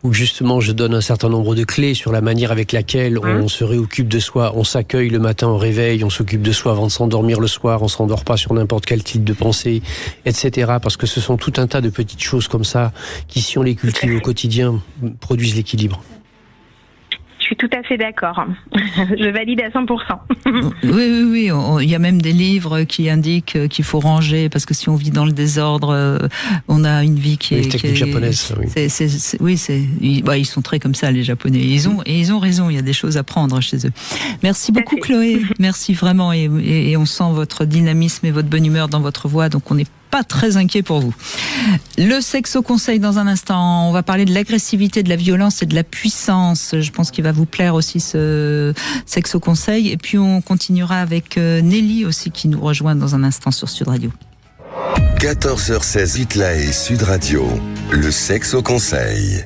Où justement je donne un certain nombre de clés sur la manière avec laquelle on se réoccupe de soi, on s'accueille le matin au réveil, on s'occupe de soi avant de s'endormir le soir, on s'endort pas sur n'importe quel type de pensée, etc. Parce que ce sont tout un tas de petites choses comme ça qui, si on les cultive au quotidien, produisent l'équilibre. Je suis tout à fait d'accord. Je valide à 100%. Oui. Il y a même des livres qui indiquent qu'il faut ranger parce que si on vit dans le désordre, on a une vie qui est technique japonaise. Oui. Ils sont très comme ça les Japonais. Ils ont raison. Il y a des choses à prendre chez eux. Merci beaucoup Chloé. Merci vraiment et on sent votre dynamisme et votre bonne humeur dans votre voix. Donc on est pas très inquiet pour vous. Le Sexo Conseil dans un instant. On va parler de l'agressivité, de la violence et de la puissance. Je pense qu'il va vous plaire aussi ce Sexo Conseil. Et puis on continuera avec Nelly aussi qui nous rejoint dans un instant sur Sud Radio. 14h16 Hitlae Sud Radio. Le Sexo Conseil.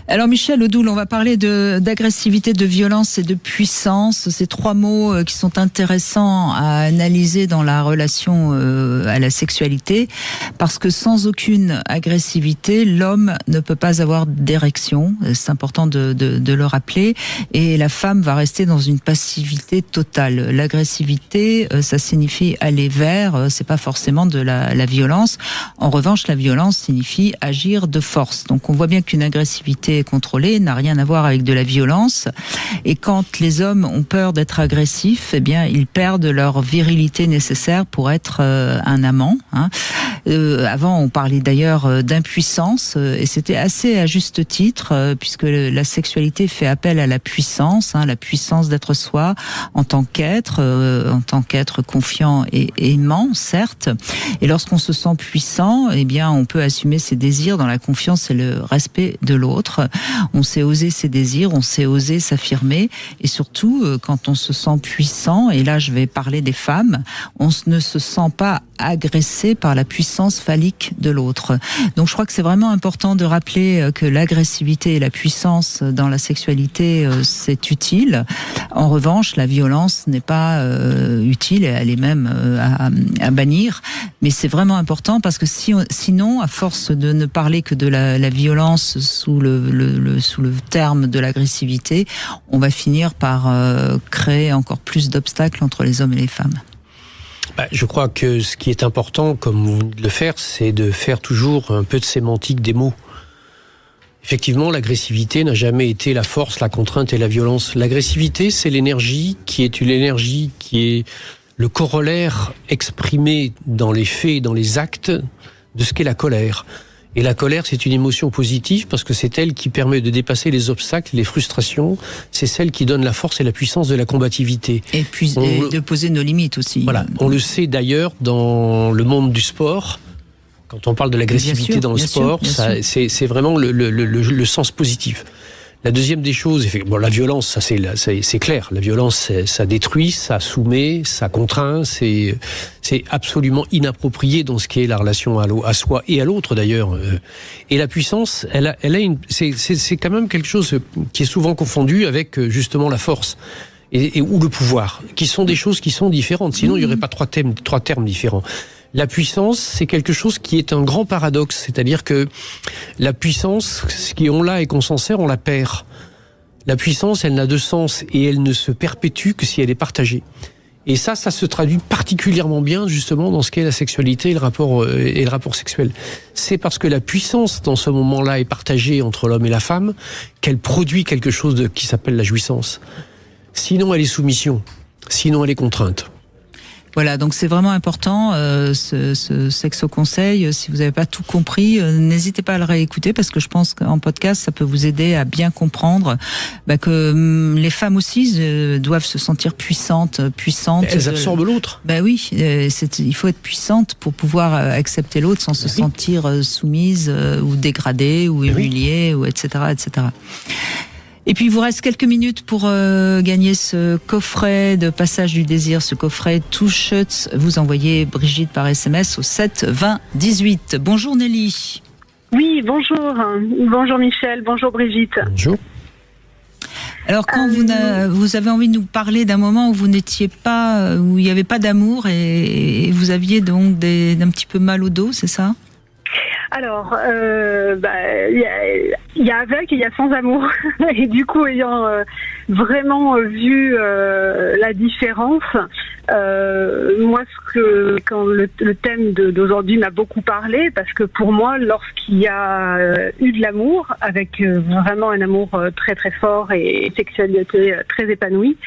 Alors Michel Odoul, on va parler d'agressivité, de violence et de puissance. Ces trois mots qui sont intéressants à analyser dans la relation à la sexualité, parce que sans aucune agressivité, l'homme ne peut pas avoir d'érection. C'est important de le rappeler. Et la femme va rester dans une passivité totale. L'agressivité, ça signifie aller vers, c'est pas forcément de la violence. En revanche, la violence signifie agir de force. Donc on voit bien qu'une agressivité contrôlée n'a rien à voir avec de la violence. Et quand les hommes ont peur d'être agressifs, eh bien, ils perdent leur virilité nécessaire pour être un amant. Avant, on parlait d'ailleurs d'impuissance, et c'était assez à juste titre, puisque la sexualité fait appel à la puissance d'être soi en tant qu'être confiant et aimant, certes. Et lorsqu'on se sent puissant, eh bien, on peut assumer ses désirs dans la confiance et le respect de l'autre. On sait oser ses désirs, on sait oser s'affirmer, et surtout, quand on se sent puissant, et là je vais parler des femmes, on ne se sent pas agressé par la puissance phallique de l'autre. Donc je crois que c'est vraiment important de rappeler que l'agressivité et la puissance dans la sexualité, c'est utile. En revanche, la violence n'est pas utile, elle est même à bannir. Mais c'est vraiment important parce que sinon, à force de ne parler que de la violence sous le terme de l'agressivité, on va finir par créer encore plus d'obstacles entre les hommes et les femmes. Je crois que ce qui est important, comme vous venez de le faire, c'est de faire toujours un peu de sémantique des mots. Effectivement, l'agressivité n'a jamais été la force, la contrainte et la violence. L'agressivité, c'est l'énergie qui est le corollaire exprimé dans les faits, dans les actes de ce qu'est la colère. Et la colère, c'est une émotion positive parce que c'est elle qui permet de dépasser les obstacles, les frustrations. C'est celle qui donne la force et la puissance de la combativité. Et puis de poser nos limites aussi. Voilà, on le sait d'ailleurs dans le monde du sport. Quand on parle de l'agressivité dans le sport, c'est vraiment le sens positif. La deuxième des choses, la violence, ça c'est clair. La violence, ça détruit, ça soumet, ça contraint. C'est absolument inapproprié dans ce qui est la relation à soi et à l'autre d'ailleurs. Et la puissance, c'est quand même quelque chose qui est souvent confondu avec justement la force ou le pouvoir, qui sont des choses qui sont différentes. Sinon, il n'y aurait pas trois termes différents. La puissance, c'est quelque chose qui est un grand paradoxe. C'est-à-dire que la puissance, ce qu'on l'a et qu'on s'en sert, on la perd. La puissance, elle n'a de sens et elle ne se perpétue que si elle est partagée. Et ça se traduit particulièrement bien justement dans ce qu'est la sexualité et le rapport sexuel. C'est parce que la puissance dans ce moment-là est partagée entre l'homme et la femme qu'elle produit quelque chose qui s'appelle la jouissance. Sinon, elle est soumission. Sinon, elle est contrainte. Voilà, donc c'est vraiment important, ce Sexo Conseil. Si vous n'avez pas tout compris, n'hésitez pas à le réécouter parce que je pense qu'en podcast, ça peut vous aider à bien comprendre que les femmes aussi doivent se sentir puissantes. Elles absorbent l'autre. Oui, il faut être puissante pour pouvoir accepter l'autre sans se sentir soumise ou dégradée ou humiliée, ou etc., etc. Et puis, il vous reste quelques minutes pour gagner ce coffret de Passage du désir, ce coffret Two Shots. Vous envoyez Brigitte par SMS au 7 20 18. Bonjour Nelly. Oui, bonjour. Bonjour Michel, bonjour Brigitte. Bonjour. Alors, quand vous avez envie de nous parler d'un moment où vous n'étiez pas, où il n'y avait pas d'amour et vous aviez donc un petit peu mal au dos, c'est ça ? Alors, il y a avec et il y a sans amour. Et du coup, ayant vraiment vu la différence, moi, quand le thème d'aujourd'hui m'a beaucoup parlé, parce que pour moi, lorsqu'il y a eu de l'amour, avec vraiment un amour très très fort et sexualité très épanouie,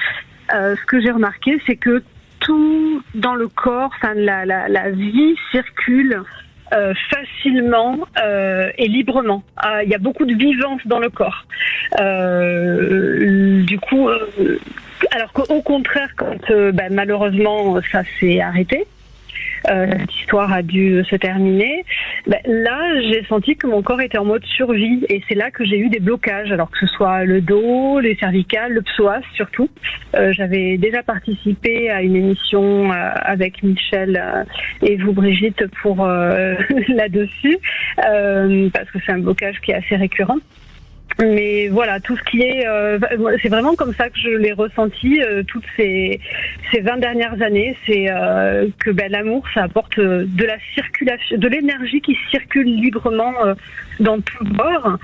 ce que j'ai remarqué, c'est que tout dans le corps, la vie circule facilement et librement. Il y a beaucoup de vivance dans le corps. Du coup, alors qu'au contraire, quand malheureusement ça s'est arrêté, cette histoire a dû se terminer, là j'ai senti que mon corps était en mode survie et c'est là que j'ai eu des blocages, alors que ce soit le dos, les cervicales, le psoas surtout. J'avais déjà participé à une émission avec Michel et vous Brigitte pour là-dessus, parce que c'est un blocage qui est assez récurrent. Mais voilà, tout ce qui est... c'est vraiment comme ça que je l'ai ressenti toutes ces 20 dernières années. C'est que l'amour, ça apporte de la circulation, de l'énergie qui circule librement dans tout le corps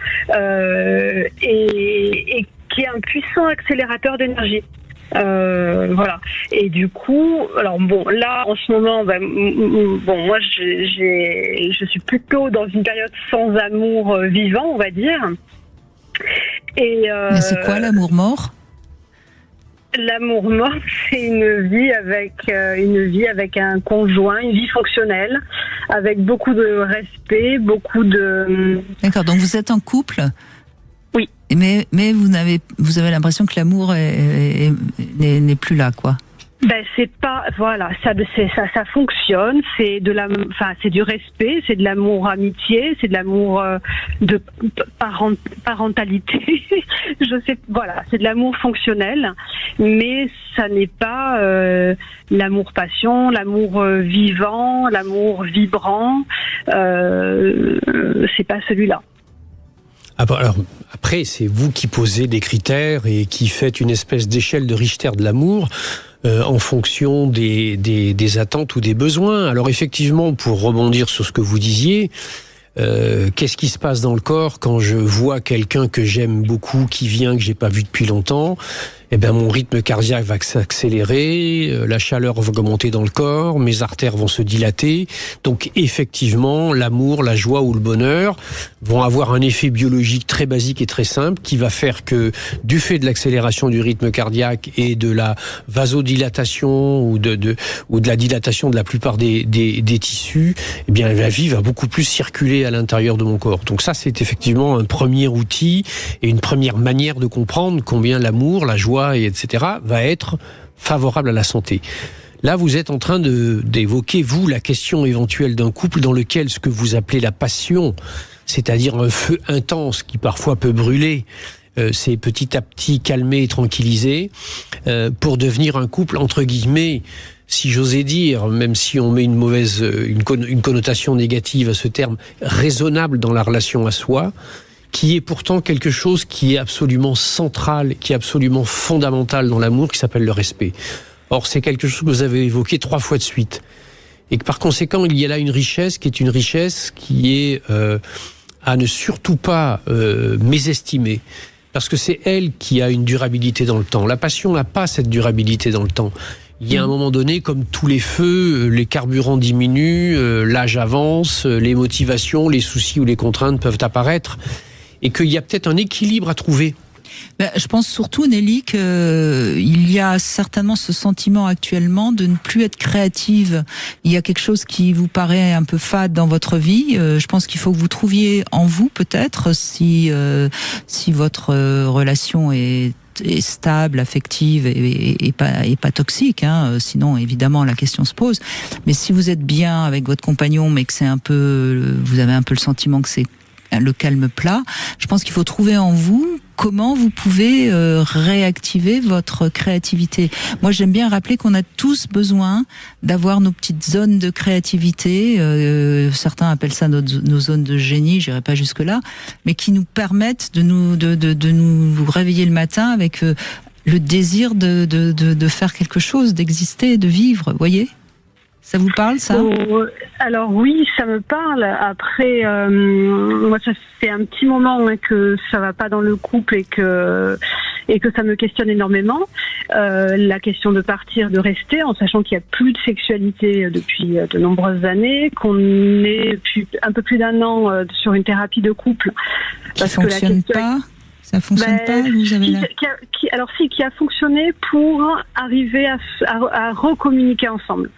et qui est un puissant accélérateur d'énergie. Voilà. Et du coup, alors bon, là en ce moment, moi je suis plutôt dans une période sans amour vivant, on va dire. Et mais c'est quoi l'amour mort ? L'amour mort, c'est une vie avec un conjoint, une vie fonctionnelle, avec beaucoup de respect, beaucoup de... D'accord, donc vous êtes en couple ? Oui. Mais vous avez l'impression que l'amour n'est plus là, quoi. C'est pas, voilà, ça fonctionne, c'est du respect, c'est de l'amour amitié, c'est de l'amour de parentalité. Je sais, voilà, c'est de l'amour fonctionnel, mais ça n'est pas l'amour passion, l'amour vivant, l'amour vibrant, c'est pas celui-là. Alors, après, c'est vous qui posez des critères et qui faites une espèce d'échelle de Richter de l'amour en fonction des attentes ou des besoins. Alors effectivement, pour rebondir sur ce que vous disiez, qu'est-ce qui se passe dans le corps quand je vois quelqu'un que j'aime beaucoup qui vient, que j'ai pas vu depuis longtemps? Mon rythme cardiaque va s'accélérer, la chaleur va augmenter dans le corps, mes artères vont se dilater. Donc effectivement, l'amour, la joie ou le bonheur vont avoir un effet biologique très basique et très simple qui va faire que, du fait de l'accélération du rythme cardiaque et de la vasodilatation ou de la dilatation de la plupart des tissus, la vie va beaucoup plus circuler à l'intérieur de mon corps. Donc ça, c'est effectivement un premier outil et une première manière de comprendre combien l'amour, la joie, etc., va être favorable à la santé. Là, vous êtes en train d'évoquer, vous, la question éventuelle d'un couple dans lequel ce que vous appelez la passion, c'est-à-dire un feu intense qui parfois peut brûler, c'est petit à petit calmé et tranquillisé, pour devenir un couple, entre guillemets, si j'osais dire, même si on met une connotation négative à ce terme, raisonnable dans la relation à soi, qui est pourtant quelque chose qui est absolument central, qui est absolument fondamental dans l'amour, qui s'appelle le respect. Or, c'est quelque chose que vous avez évoqué 3 fois de suite. Et que par conséquent, il y a là une richesse qui est à ne surtout pas mésestimer. Parce que c'est elle qui a une durabilité dans le temps. La passion n'a pas cette durabilité dans le temps. Il y a un moment donné, comme tous les feux, les carburants diminuent, l'âge avance, les motivations, les soucis ou les contraintes peuvent apparaître, et qu'il y a peut-être un équilibre à trouver. Je pense surtout, Nelly, qu'il y a certainement ce sentiment actuellement de ne plus être créative. Il y a quelque chose qui vous paraît un peu fade dans votre vie. Je pense qu'il faut que vous trouviez en vous, peut-être, si votre relation est stable, affective et pas toxique, hein. Sinon évidemment la question se pose. Mais si vous êtes bien avec votre compagnon, mais que vous avez un peu le sentiment que c'est le calme plat, je pense qu'il faut trouver en vous comment vous pouvez réactiver votre créativité. Moi, j'aime bien rappeler qu'on a tous besoin d'avoir nos petites zones de créativité. Certains appellent ça nos zones de génie, j'irai pas jusque-là, mais qui nous permettent de nous réveiller le matin avec le désir de faire quelque chose, d'exister, de vivre, voyez ? Ça vous parle, ça ? Alors oui, ça me parle. Après, moi, ça fait un petit moment que ça va pas dans le couple et que ça me questionne énormément. La question de partir, de rester, en sachant qu'il y a plus de sexualité depuis de nombreuses années, qu'on est un peu plus d'1 an sur une thérapie de couple. Qui fonctionne pas ? Ça fonctionne pas, vous avez qui a fonctionné pour arriver à recommuniquer ensemble.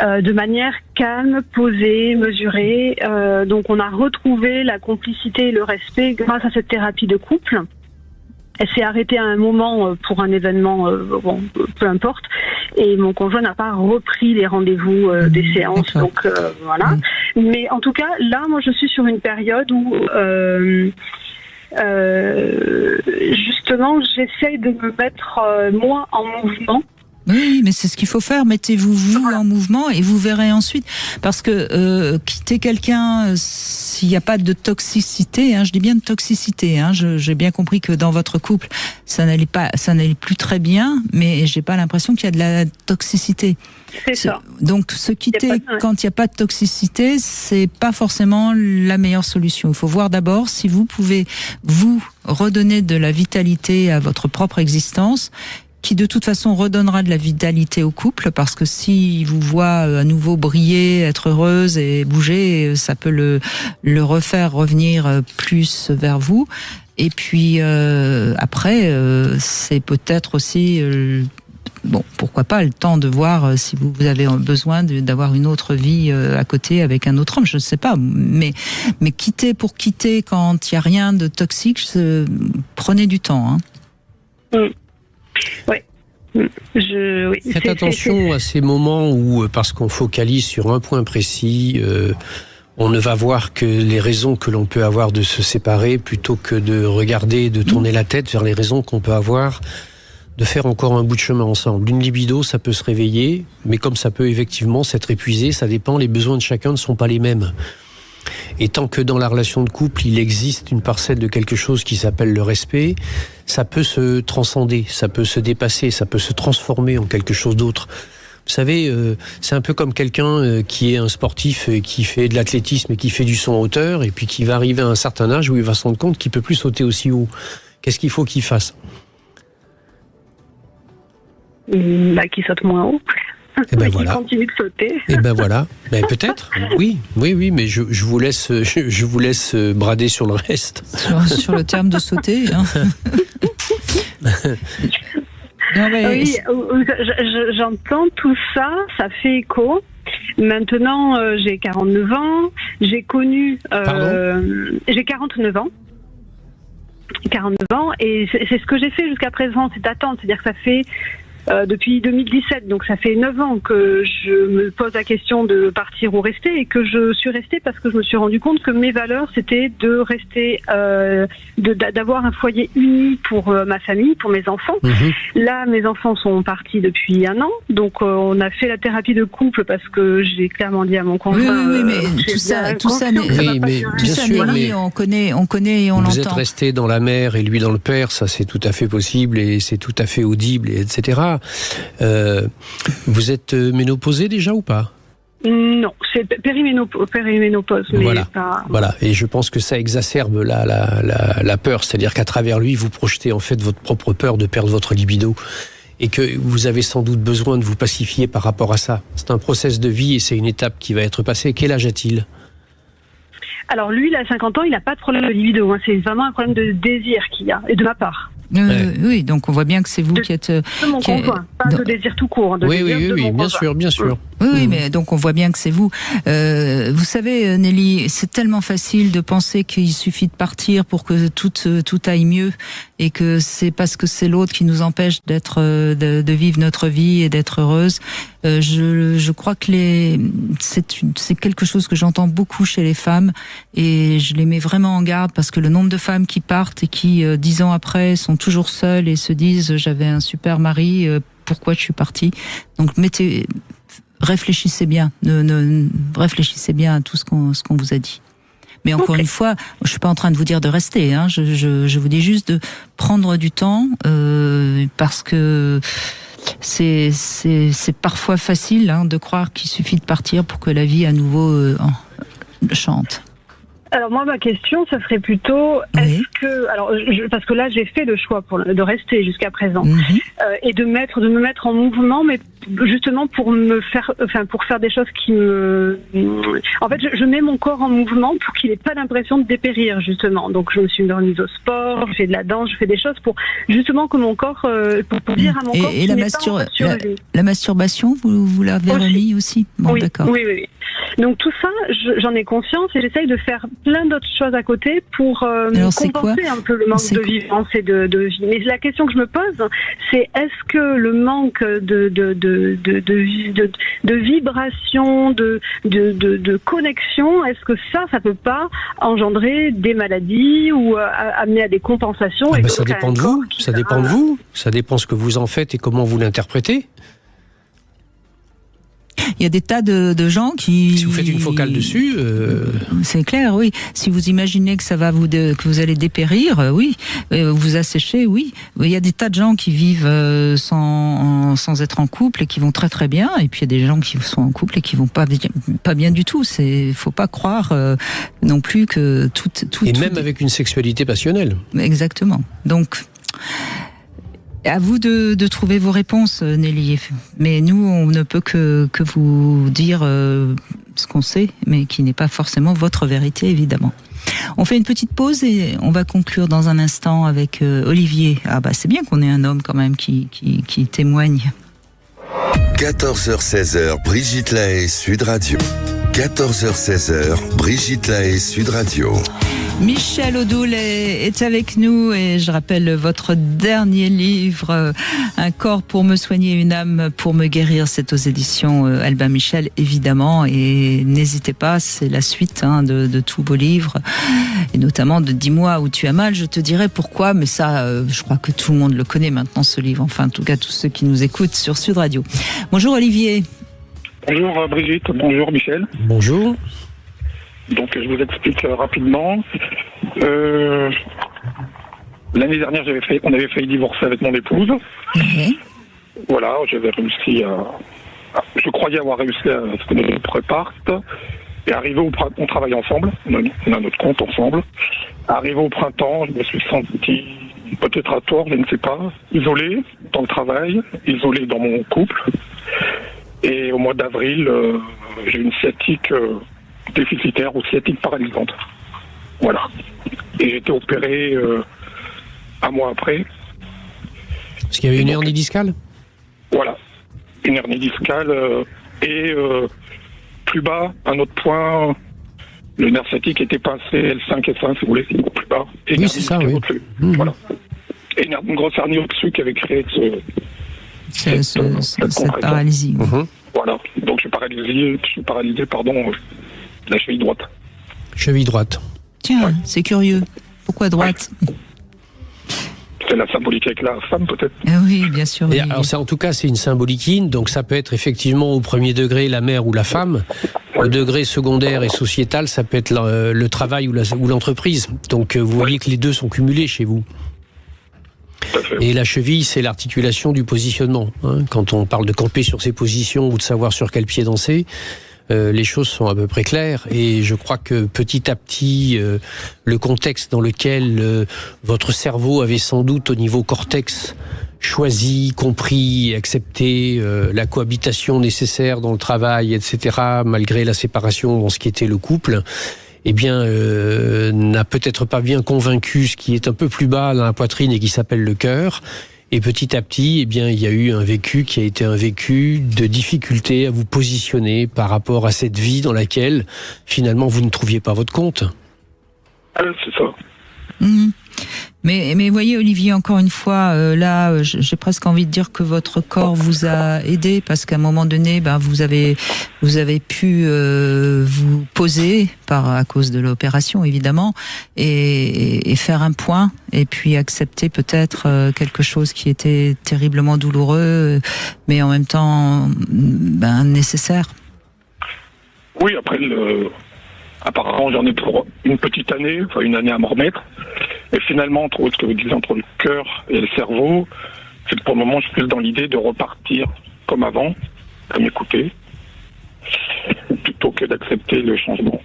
De manière calme, posée, mesurée. Donc on a retrouvé la complicité et le respect grâce à cette thérapie de couple. Elle s'est arrêtée à un moment pour un événement, peu importe, et mon conjoint n'a pas repris les rendez-vous des séances. Donc voilà. Mais en tout cas, là, moi, je suis sur une période où justement, j'essaye de me mettre moins en mouvement. Oui, mais c'est ce qu'il faut faire. Mettez-vous en mouvement et vous verrez ensuite. Parce que quitter quelqu'un, s'il n'y a pas de toxicité, je dis bien de toxicité. J'ai bien compris que dans votre couple, ça n'allait plus très bien, mais j'ai pas l'impression qu'il y a de la toxicité. C'est ça. Donc se quitter quand il n'y a pas de toxicité, c'est pas forcément la meilleure solution. Il faut voir d'abord si vous pouvez vous redonner de la vitalité à votre propre existence, qui de toute façon redonnera de la vitalité au couple, parce que si vous voit à nouveau briller, être heureuse et bouger, ça peut le refaire revenir plus vers vous. Et puis après, c'est peut-être aussi pourquoi pas le temps de voir si vous avez besoin d'avoir une autre vie à côté avec un autre homme, je ne sais pas, mais quitter pour quitter quand il y a rien de toxique, prenez du temps. Oui. Faites attention à ces moments où, parce qu'on focalise sur un point précis, on ne va voir que les raisons que l'on peut avoir de se séparer, plutôt que de regarder, de tourner la tête vers les raisons qu'on peut avoir de faire encore un bout de chemin ensemble. Une libido, ça peut se réveiller, mais comme ça peut effectivement s'être épuisé, ça dépend, les besoins de chacun ne sont pas les mêmes. Et tant que dans la relation de couple, il existe une parcelle de quelque chose qui s'appelle le respect, ça peut se transcender, ça peut se dépasser, ça peut se transformer en quelque chose d'autre. Vous savez, c'est un peu comme quelqu'un qui est un sportif, qui fait de l'athlétisme et qui fait du saut en hauteur, et puis qui va arriver à un certain âge où il va se rendre compte qu'il peut plus sauter aussi haut. Qu'est-ce qu'il faut qu'il fasse ? Qu'il saute moins haut. Et ben voilà. Continue de sauter. Et ben voilà. Ben peut-être. Oui, mais je vous laisse brader sur le reste. Sur le terme de sauter. Non, mais... Oui, j'entends tout ça, ça fait écho. Maintenant, j'ai 49 ans. J'ai connu. J'ai 49 ans. 49 ans, et c'est ce que j'ai fait jusqu'à présent, c'est attendre. C'est-à-dire que ça fait depuis 2017, donc ça fait 9 ans que je me pose la question de partir ou rester, et que je suis restée parce que je me suis rendu compte que mes valeurs, c'était de rester, d'avoir un foyer uni pour ma famille, pour mes enfants. Là, mes enfants sont partis depuis 1 an, donc on a fait la thérapie de couple parce que j'ai clairement dit à mon conjoint. Oui, mais tout ça, bien sûr, mais on connaît et on l'entend. Vous êtes resté dans la mère et lui dans le père, ça c'est tout à fait possible et c'est tout à fait audible, et etc. Vous êtes ménopausée déjà ou pas ? Non, c'est périménopause. Mais Voilà. pas... Voilà. Et je pense que ça exacerbe la peur. C'est-à-dire qu'à travers lui, vous projetez en fait votre propre peur de perdre votre libido. Et que vous avez sans doute besoin de vous pacifier par rapport à ça. C'est un process de vie et c'est une étape qui va être passée. Quel âge a-t-il ? Alors lui, il a 50 ans, il n'a pas de problème de libido. Hein. C'est vraiment un problème de désir qu'il y a, et de ma part. Oui, donc on voit bien que c'est vous qui êtes... De mon conjoint, pas de désir tout court. Oui, bien sûr. Oui, mais donc on voit bien que c'est vous. Vous savez, Nelly, c'est tellement facile de penser qu'il suffit de partir pour que tout aille mieux et que c'est parce que c'est l'autre qui nous empêche de vivre notre vie et d'être heureuse. Je crois que c'est quelque chose que j'entends beaucoup chez les femmes et je les mets vraiment en garde parce que le nombre de femmes qui partent et qui 10 ans après sont toujours seules et se disent j'avais un super mari, pourquoi je suis partie. Donc réfléchissez bien, réfléchissez bien à tout ce qu'on vous a dit. Mais encore une fois, je suis pas en train de vous dire de rester. Hein, je vous dis juste de prendre du temps parce que c'est parfois facile de croire qu'il suffit de partir pour que la vie à nouveau chante. Alors moi, ma question, ça serait plutôt, est-ce que, parce que là, j'ai fait le choix de rester jusqu'à présent et de me mettre en mouvement, mais justement pour faire des choses qui me, en fait, je mets mon corps en mouvement pour qu'il n'ait pas l'impression de dépérir justement. Donc je me suis remise au sport, je fais de la danse, je fais des choses pour justement que mon corps, pour dire à mon corps. Et la masturbation, vous l'avez remis aussi. Bon, oui, d'accord. Oui. Donc tout ça, j'en ai conscience et j'essaye de faire plein d'autres choses à côté pour compenser un peu le manque de vivance et de vie. Mais la question que je me pose, c'est est-ce que le manque de vibration, de connexion, est-ce que ça peut pas engendrer des maladies ou amener à des compensations ça dépend de vous. Ça dépend de vous. Ça dépend ce que vous en faites et comment vous l'interprétez. Il y a des tas de gens qui... Si vous faites une focale dessus... C'est clair, oui. Si vous imaginez que que vous allez dépérir, oui. Vous assécher, oui. Il y a des tas de gens qui vivent sans être en couple et qui vont très très bien. Et puis il y a des gens qui sont en couple et qui vont pas bien du tout. Faut pas croire non plus que tout... Et même avec une sexualité passionnelle. Exactement. Donc... À vous de trouver vos réponses, Nelly. Mais nous, on ne peut que vous dire ce qu'on sait, mais qui n'est pas forcément votre vérité, évidemment. On fait une petite pause et on va conclure dans un instant avec Olivier. Ah bah c'est bien qu'on ait un homme quand même qui témoigne. 14h-16h, Brigitte Lahaie, Sud Radio. 14h-16h, Brigitte Lahaie, Sud Radio. Michel Odoul est avec nous et je rappelle votre dernier livre, Un corps pour me soigner, une âme pour me guérir. C'est aux éditions Albin Michel, évidemment. Et n'hésitez pas, c'est la suite de tous vos livres. Et notamment de 10 mois où tu as mal. Je te dirai pourquoi, mais ça, je crois que tout le monde le connaît maintenant, ce livre. Enfin, en tout cas, tous ceux qui nous écoutent sur Sud Radio. Bonjour Olivier. Bonjour Brigitte, bonjour Michel. Bonjour. Donc je vous explique rapidement. L'année dernière, on avait failli divorcer avec mon épouse. Voilà, j'avais réussi je croyais avoir réussi à ce que notre couple parte. Et arrivé on travaille ensemble, on a notre compte ensemble. Arrivé au printemps, je me suis senti, peut-être à tort, je ne sais pas, isolé dans le travail, isolé dans mon couple. Et au mois d'avril, j'ai une sciatique déficitaire ou sciatique paralysante. Voilà. Et j'ai été opéré un mois après. Parce qu'il y avait une hernie discale ? Voilà. Une hernie discale et plus bas, un autre point, le nerf sciatique était passé L5 et 5, si vous voulez, plus bas. Et oui, c'est ça, oui. Voilà. Et une grosse hernie au-dessus qui avait créé cette paralysie. Voilà. Donc je suis paralysé, la cheville droite. Cheville droite. Tiens, c'est curieux. Pourquoi droite ? C'est la symbolique avec la femme, peut-être. Oui, bien sûr. Oui. Alors, en tout cas, c'est une symbolique, donc ça peut être effectivement au premier degré la mère ou la femme. Au degré secondaire et sociétal, ça peut être le travail ou l'entreprise. Donc, vous voyez que les deux sont cumulés chez vous. Et la cheville, c'est l'articulation du positionnement. Quand on parle de camper sur ses positions ou de savoir sur quel pied danser, les choses sont à peu près claires. Et je crois que petit à petit, le contexte dans lequel votre cerveau avait sans doute au niveau cortex choisi, compris, accepté la cohabitation nécessaire dans le travail, etc., malgré la séparation dans ce qui était le couple, n'a peut-être pas bien convaincu ce qui est un peu plus bas dans la poitrine et qui s'appelle le cœur. Et petit à petit, il y a eu un vécu qui a été un vécu de difficulté à vous positionner par rapport à cette vie dans laquelle, finalement, vous ne trouviez pas votre compte. C'est ça. Mais voyez, Olivier, encore une fois, là, j'ai presque envie de dire que votre corps vous a aidé, parce qu'à un moment donné, vous avez pu vous poser à cause de l'opération, évidemment, et faire un point, et puis accepter peut-être quelque chose qui était terriblement douloureux, mais en même temps nécessaire. Oui, après apparemment, j'en ai pour une petite année, une année à m'en remettre. Et finalement, entre ce que vous disiez, entre le cœur et le cerveau, c'est que pour le moment, je suis plus dans l'idée de repartir comme avant, à m'écouter, plutôt que d'accepter le changement.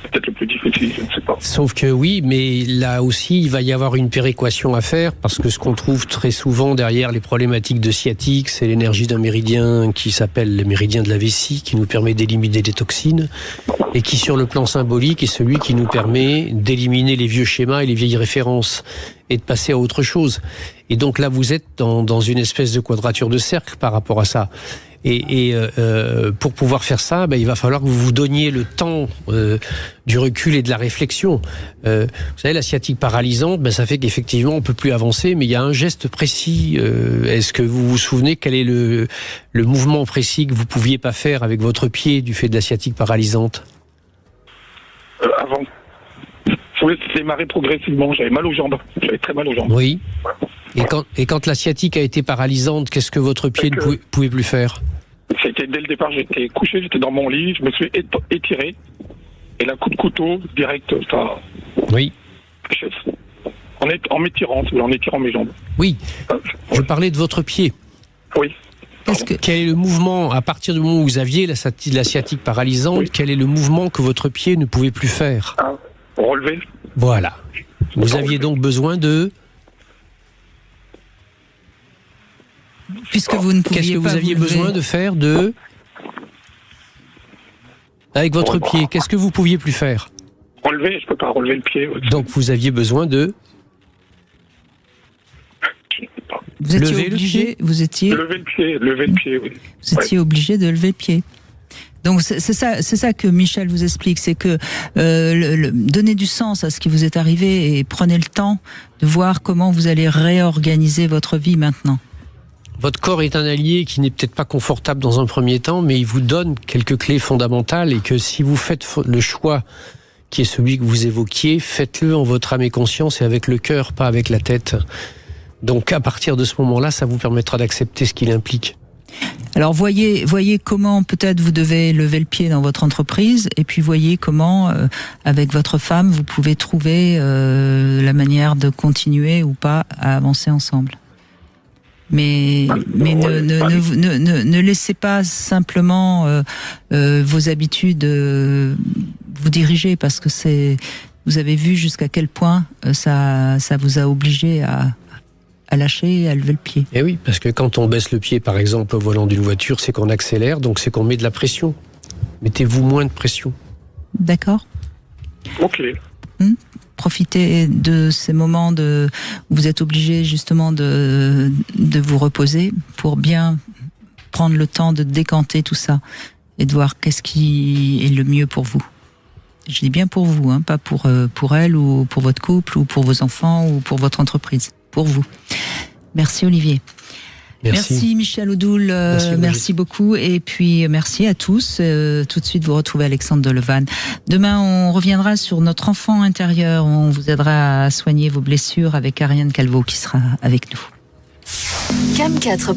C'est peut-être le plus difficile, je ne sais pas. Sauf que oui, mais là aussi, il va y avoir une péréquation à faire, parce que ce qu'on trouve très souvent derrière les problématiques de sciatique, c'est l'énergie d'un méridien qui s'appelle le méridien de la vessie, qui nous permet d'éliminer des toxines, et qui, sur le plan symbolique, est celui qui nous permet d'éliminer les vieux schémas et les vieilles références, et de passer à autre chose. Et donc là, vous êtes dans une espèce de quadrature de cercle par rapport à ça. Et pour pouvoir faire ça, il va falloir que vous vous donniez le temps du recul et de la réflexion. Vous savez, la sciatique paralysante, ça fait qu'effectivement on peut plus avancer, mais il y a un geste précis. Est-ce que vous vous souvenez quel est le mouvement précis que vous pouviez pas faire avec votre pied du fait de la sciatique paralysante? Avant, je voulais démarrer progressivement. J'avais mal aux jambes. J'avais très mal aux jambes. Oui. Et quand la sciatique a été paralysante, qu'est-ce que votre pied ne pouvait plus faire? C'était dès le départ, j'étais couché, j'étais dans mon lit, je me suis étiré, et la coup de couteau, direct, ça... Oui. En m'étirant, en étirant mes jambes. Oui, je parlais de votre pied. Oui. Quel est le mouvement, à partir du moment où vous aviez la sciatique paralysante, quel est le mouvement que votre pied ne pouvait plus faire? Relever. Voilà. Vous aviez donc besoin de... Puisque vous ne pouviez Qu'est-ce que vous aviez besoin de faire avec votre pied? Qu'est-ce que vous pouviez plus faire? Relever, je peux pas relever le pied. Donc vous aviez besoin de... Vous étiez obligé, lever le pied, oui. Vous étiez obligé de lever le pied. Donc c'est ça que Michel vous explique, c'est que donnez du sens à ce qui vous est arrivé et prenez le temps de voir comment vous allez réorganiser votre vie maintenant. Votre corps est un allié qui n'est peut-être pas confortable dans un premier temps, mais il vous donne quelques clés fondamentales, et que si vous faites le choix qui est celui que vous évoquiez, faites-le en votre âme et conscience et avec le cœur, pas avec la tête. Donc à partir de ce moment-là, ça vous permettra d'accepter ce qu'il implique. Alors voyez comment peut-être vous devez lever le pied dans votre entreprise, et puis voyez comment avec votre femme vous pouvez trouver la manière de continuer ou pas à avancer ensemble. Mais ne laissez pas simplement vos habitudes vous diriger, parce que vous avez vu jusqu'à quel point ça vous a obligé à lâcher et à lever le pied. Et oui, parce que quand on baisse le pied, par exemple, au volant d'une voiture, c'est qu'on accélère, donc c'est qu'on met de la pression. Mettez-vous moins de pression. D'accord. Ok. Profitez de ces moments où vous êtes obligé justement de vous reposer pour bien prendre le temps de décanter tout ça et de voir qu'est-ce qui est le mieux pour vous. Je dis bien pour vous, pas pour elle ou pour votre couple ou pour vos enfants ou pour votre entreprise. Pour vous. Merci Olivier. Merci Michel Odoul, merci beaucoup, et puis merci à tous. Tout de suite vous retrouvez Alexandre Delevanne. Demain on reviendra sur notre enfant intérieur, on vous aidera à soigner vos blessures avec Ariane Calvo qui sera avec nous. Cam 4.